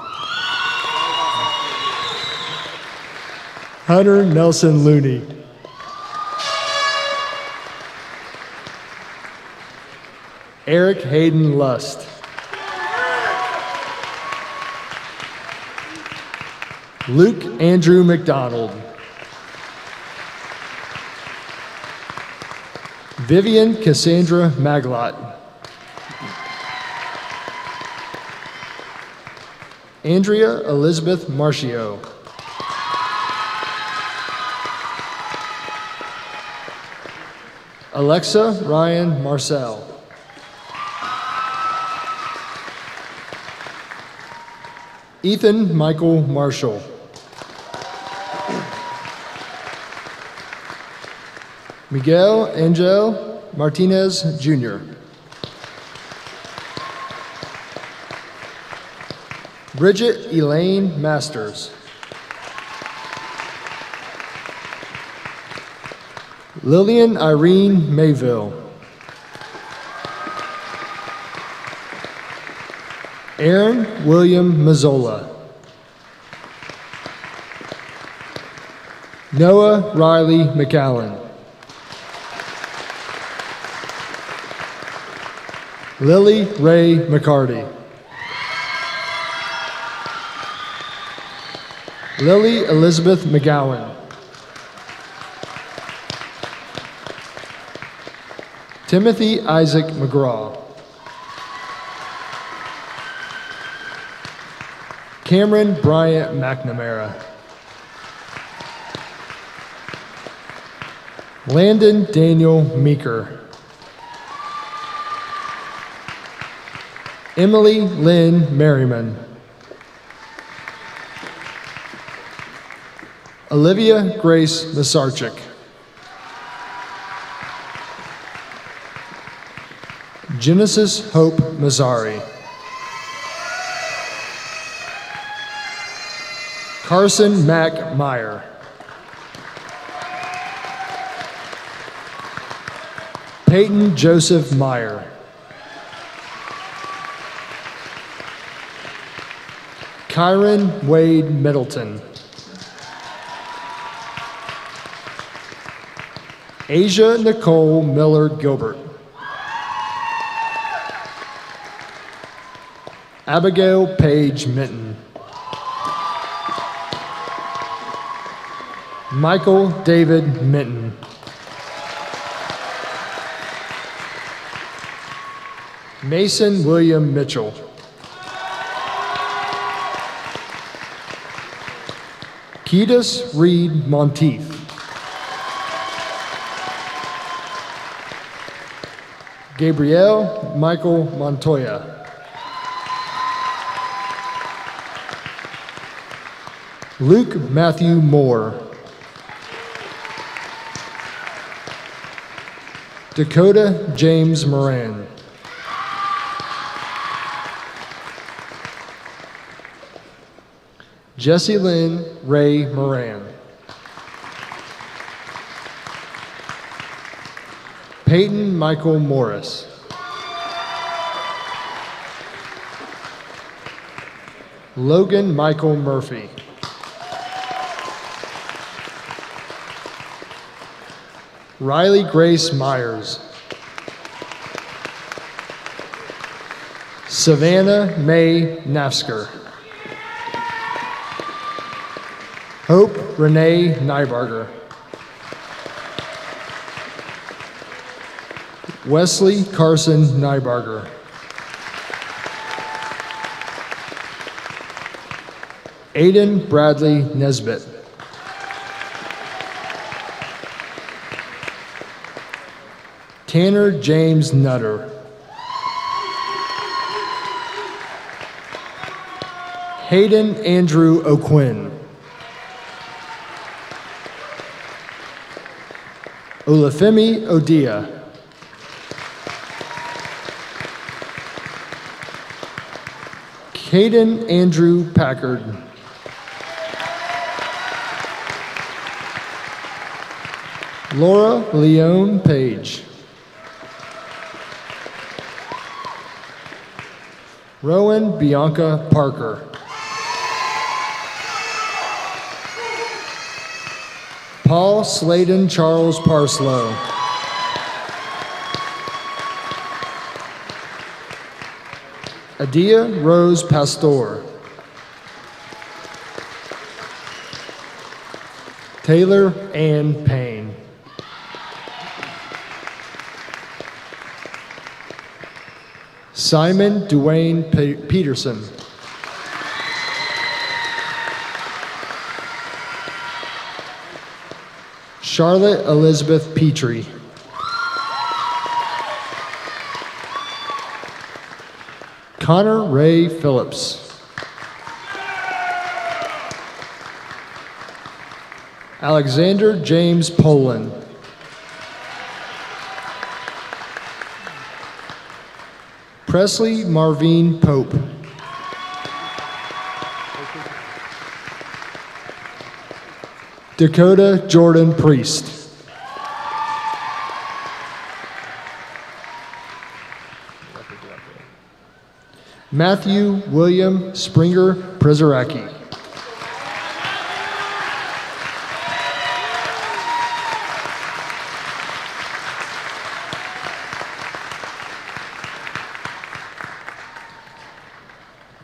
Hunter Nelson Looney. Eric Hayden Lust. Luke Andrew McDonald. Vivian Cassandra Maglot. Andrea Elizabeth Marcio. Alexa Ryan Marcel. Ethan Michael Marshall. Miguel Angel Martinez Jr. Bridget Elaine Masters. Lillian Irene Mayville. Aaron William Mazzola. Noah Riley McAllen. Lily Ray McCarty. Lily Elizabeth McGowan. Timothy Isaac McGraw. Cameron Bryant McNamara. Landon Daniel Meeker. Emily Lynn Merriman. Olivia Grace Masarchik. Genesis Hope Mazzari. Carson Mack Meyer. Peyton Joseph Meyer. Kyron Wade Middleton. Asia Nicole Miller Gilbert. Abigail Page Minton. Michael David Minton. Mason William Mitchell. Ketis Reed Monteith. Gabrielle Michael Montoya. Luke Matthew Moore. Dakota James Moran. Jesse Lynn Ray Moran. Peyton Michael Morris. Logan Michael Murphy. Riley Grace Myers. Savannah May Nafsker. Hope Renee Nybarger. Wesley Carson Nybarger. Aiden Bradley Nesbitt. Tanner James Nutter. Hayden Andrew O'Quinn. Olafemi Odia. Caden Andrew Packard. Laura Leone Page. Rowan Bianca Parker. Paul Sladen Charles Parslow. Adia Rose Pastor. Taylor Ann Payne. Simon Dwayne Peterson. Charlotte Elizabeth Petrie. Connor Ray Phillips. Alexander James Poland. Presley Marvine Pope. Dakota Jordan Priest. Matthew William Springer Prizaraki.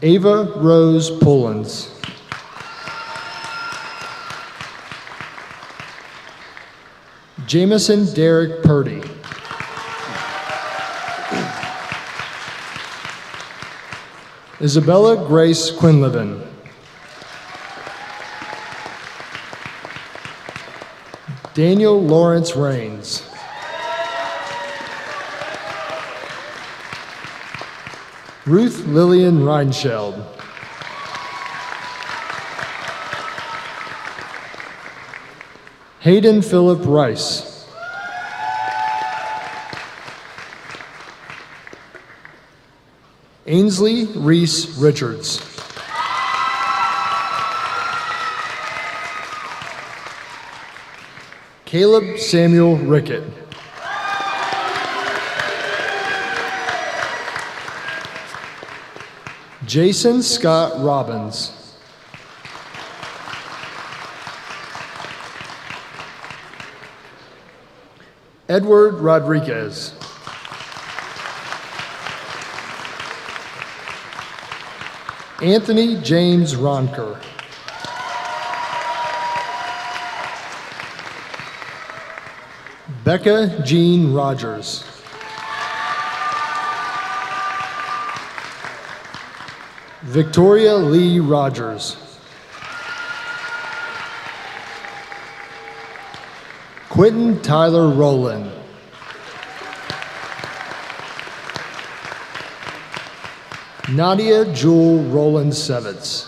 Ava Rose Pullins. Jameson Derek Purdy. Isabella Grace Quinlivan. Daniel Lawrence Rains. Ruth Lillian Reinscheld. Hayden Philip Rice. Ainsley Reese Richards. Caleb Samuel Rickett. Jason Scott Robbins. Edward Rodriguez. Anthony James Ronker. Becca Jean Rogers. Victoria Lee Rogers. Quentin Tyler Rowland. Nadia Jewel Rowland Sevitz.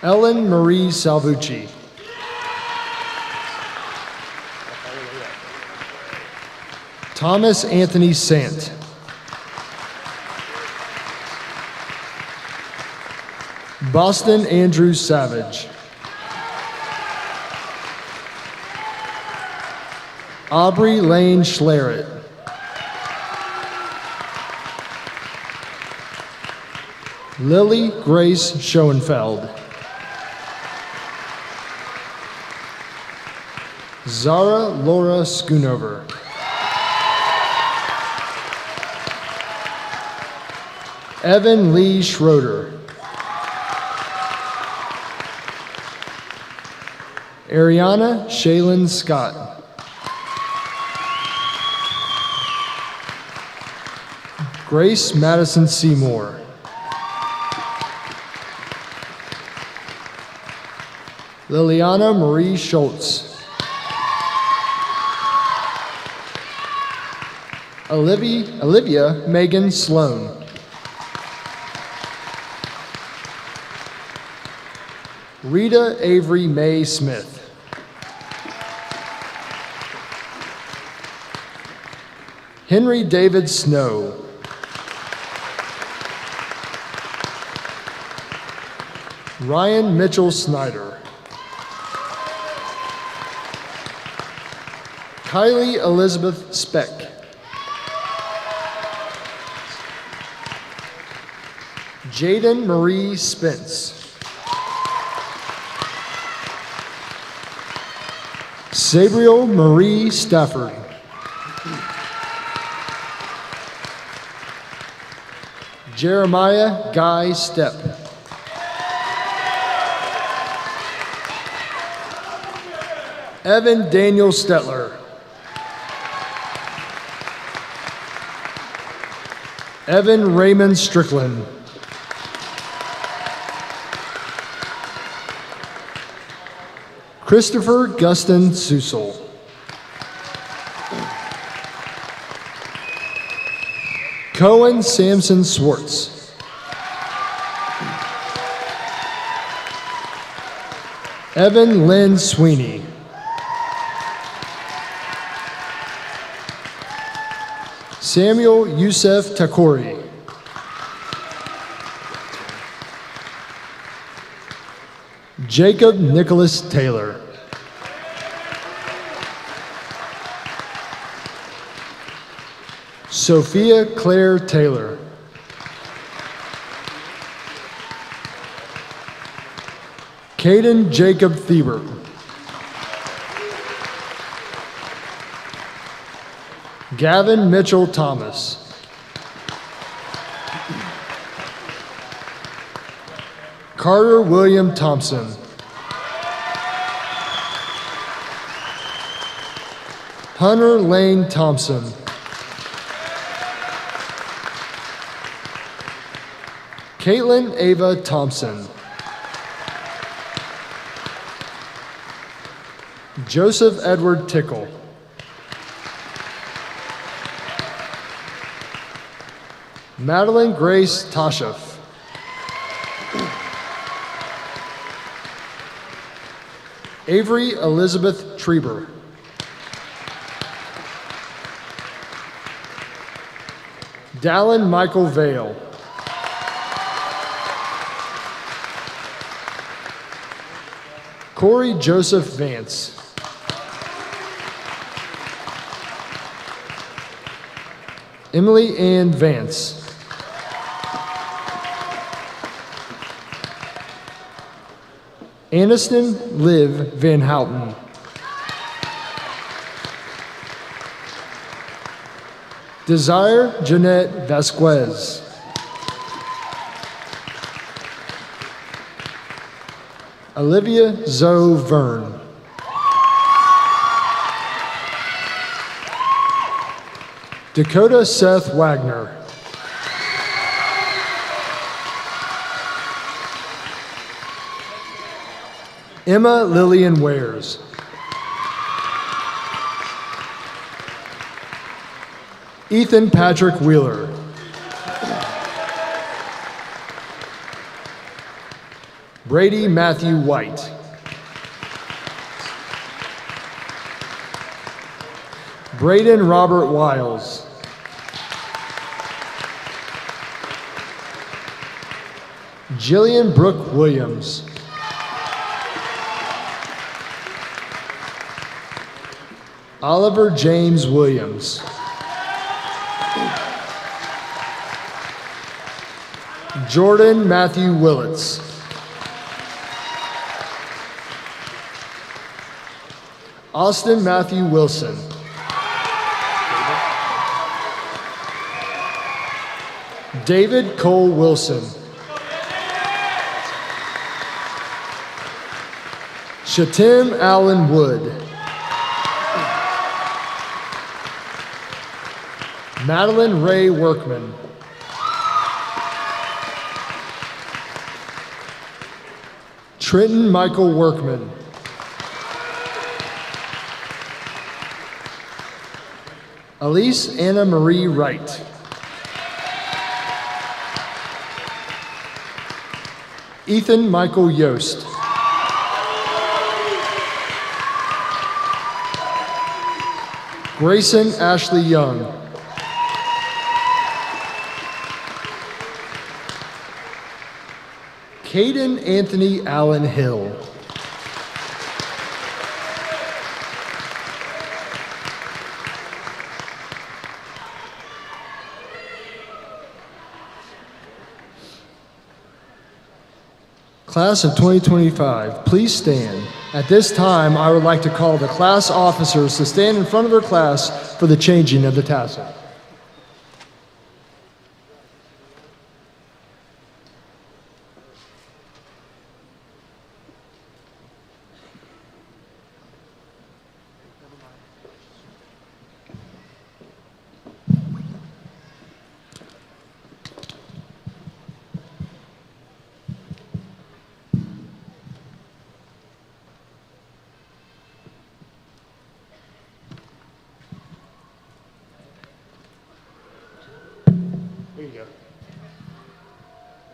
Ellen Marie Salvucci. Thomas Anthony Sant. Boston Andrew Savage. Aubrey Lane Schlerett. Lily Grace Schoenfeld. Zara Laura Schoonover. Evan Lee Schroeder. Ariana Shaylin Scott. Grace Madison Seymour. Liliana Marie Schultz. Olivia Megan Sloan. Rita Avery Mae Smith. Henry David Snow. Ryan Mitchell Snyder. Kylie Elizabeth Speck. Jaden Marie Spence. Sabriel Marie Stafford. Jeremiah Guy Stepp. Evan Daniel Stetler. Evan Raymond Strickland. Christopher Gustin Susel. Cohen Samson Swartz. Evan Lynn Sweeney. Samuel Youssef Takori. Jacob Nicholas Taylor. Sophia Claire Taylor. Caden Jacob Thieber. Gavin Mitchell Thomas. Carter William Thompson. Hunter Lane Thompson. Caitlin Ava Thompson. Joseph Edward Tickle. Madeline Grace Toshoff. Avery Elizabeth Treber. Dallin Michael Vale. Corey Joseph Vance. Emily Ann Vance. Aniston Liv Van Houten. Desire Jeanette Vasquez. Olivia Zoe Verne. Dakota Seth Wagner. Emma Lillian Wares. Ethan Patrick Wheeler. Brady Matthew White. Braden Robert Wiles. Jillian Brooke Williams. Oliver James Williams. Jordan Matthew Willits. Austin Matthew Wilson. David Cole Wilson. Shatim Allen Wood. Madeline Ray Workman. Trenton Michael Workman. Elise Anna Marie Wright. Ethan Michael Yost. Grayson Ashley Young. Caden Anthony Allen Hill. Class of 2025, please stand. At this time, I would like to call the class officers to stand in front of their class for the changing of the tassel.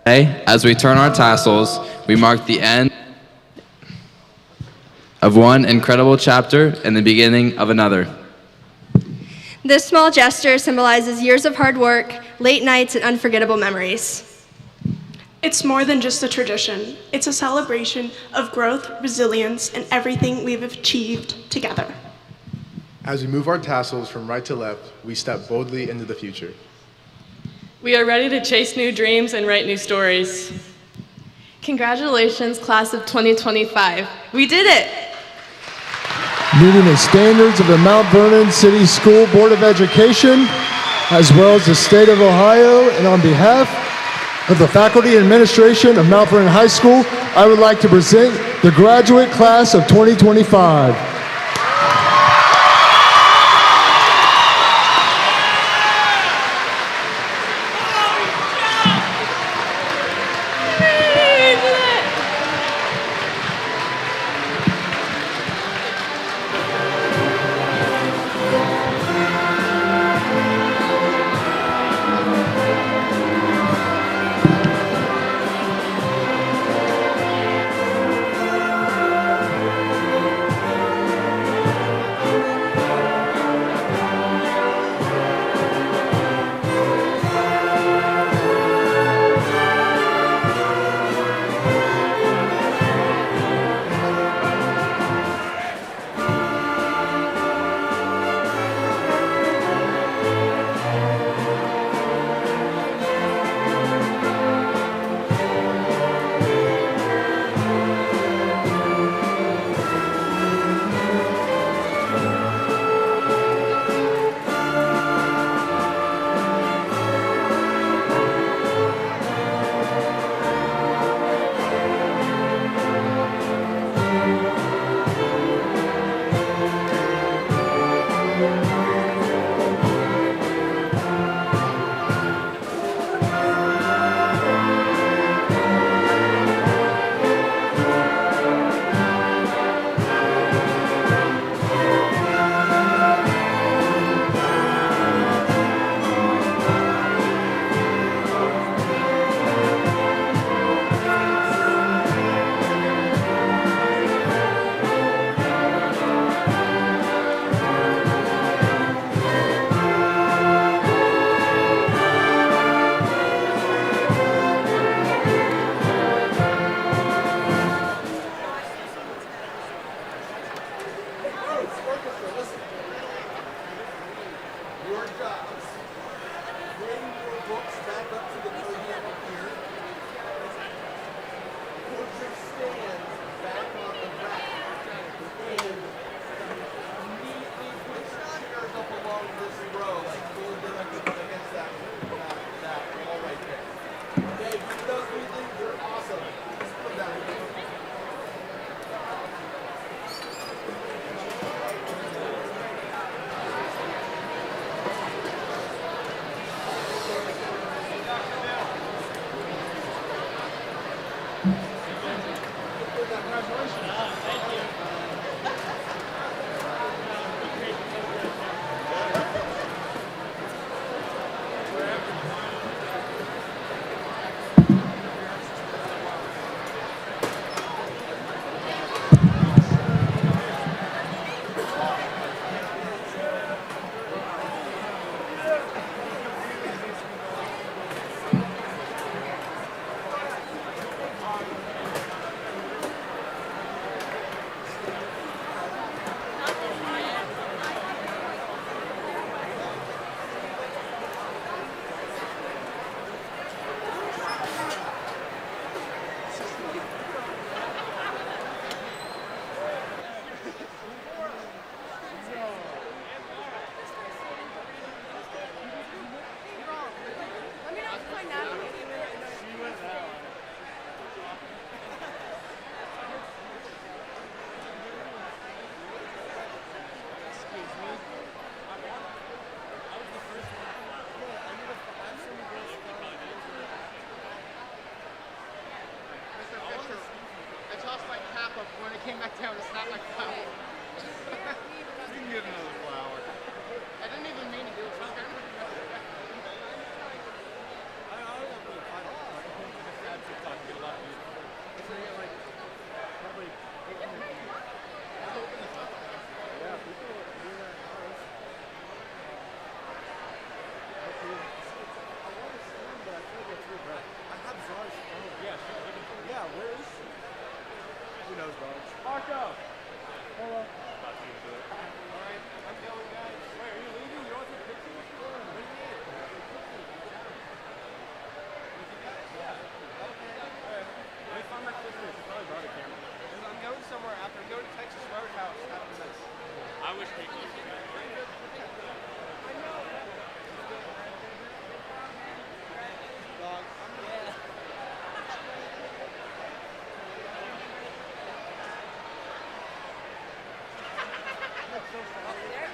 Today, as we turn our tassels, we mark the end of one incredible chapter and the beginning of another. This small gesture symbolizes years of hard work, late nights, and unforgettable memories. It's more than just a tradition. It's a celebration of growth, resilience, and everything we've achieved together. As we move our tassels from right to left, we step boldly into the future. We are ready to chase new dreams and write new stories. Congratulations, class of 2025. We did it! Meeting the standards of the Mount Vernon City School Board of Education, as well as the state of Ohio, and on behalf of the faculty and administration of Mount Vernon High School, I would like to present the graduate class of 2025. jobs. Bring your books back up to the podium up here. Put your stands back on the rack. And neatly push yours up along this row, like pull them against that wall right there. Okay, those three things are awesome. Just put that in. When it came back down, it's not my flower. You can get another flower. I didn't even mean to do it. Yeah, where is she? Who knows, Raj? Marco! Hello. Alright, I'm going, guys. Wait, are you leaving? You don't want to take pictures? What do you mean? Yeah. Okay. Alright. Let me find my sister. She probably brought a camera. I'm going somewhere after. I'm going to Texas Roadhouse after this. I wish we could. I know. Dog. Yeah. So sorry.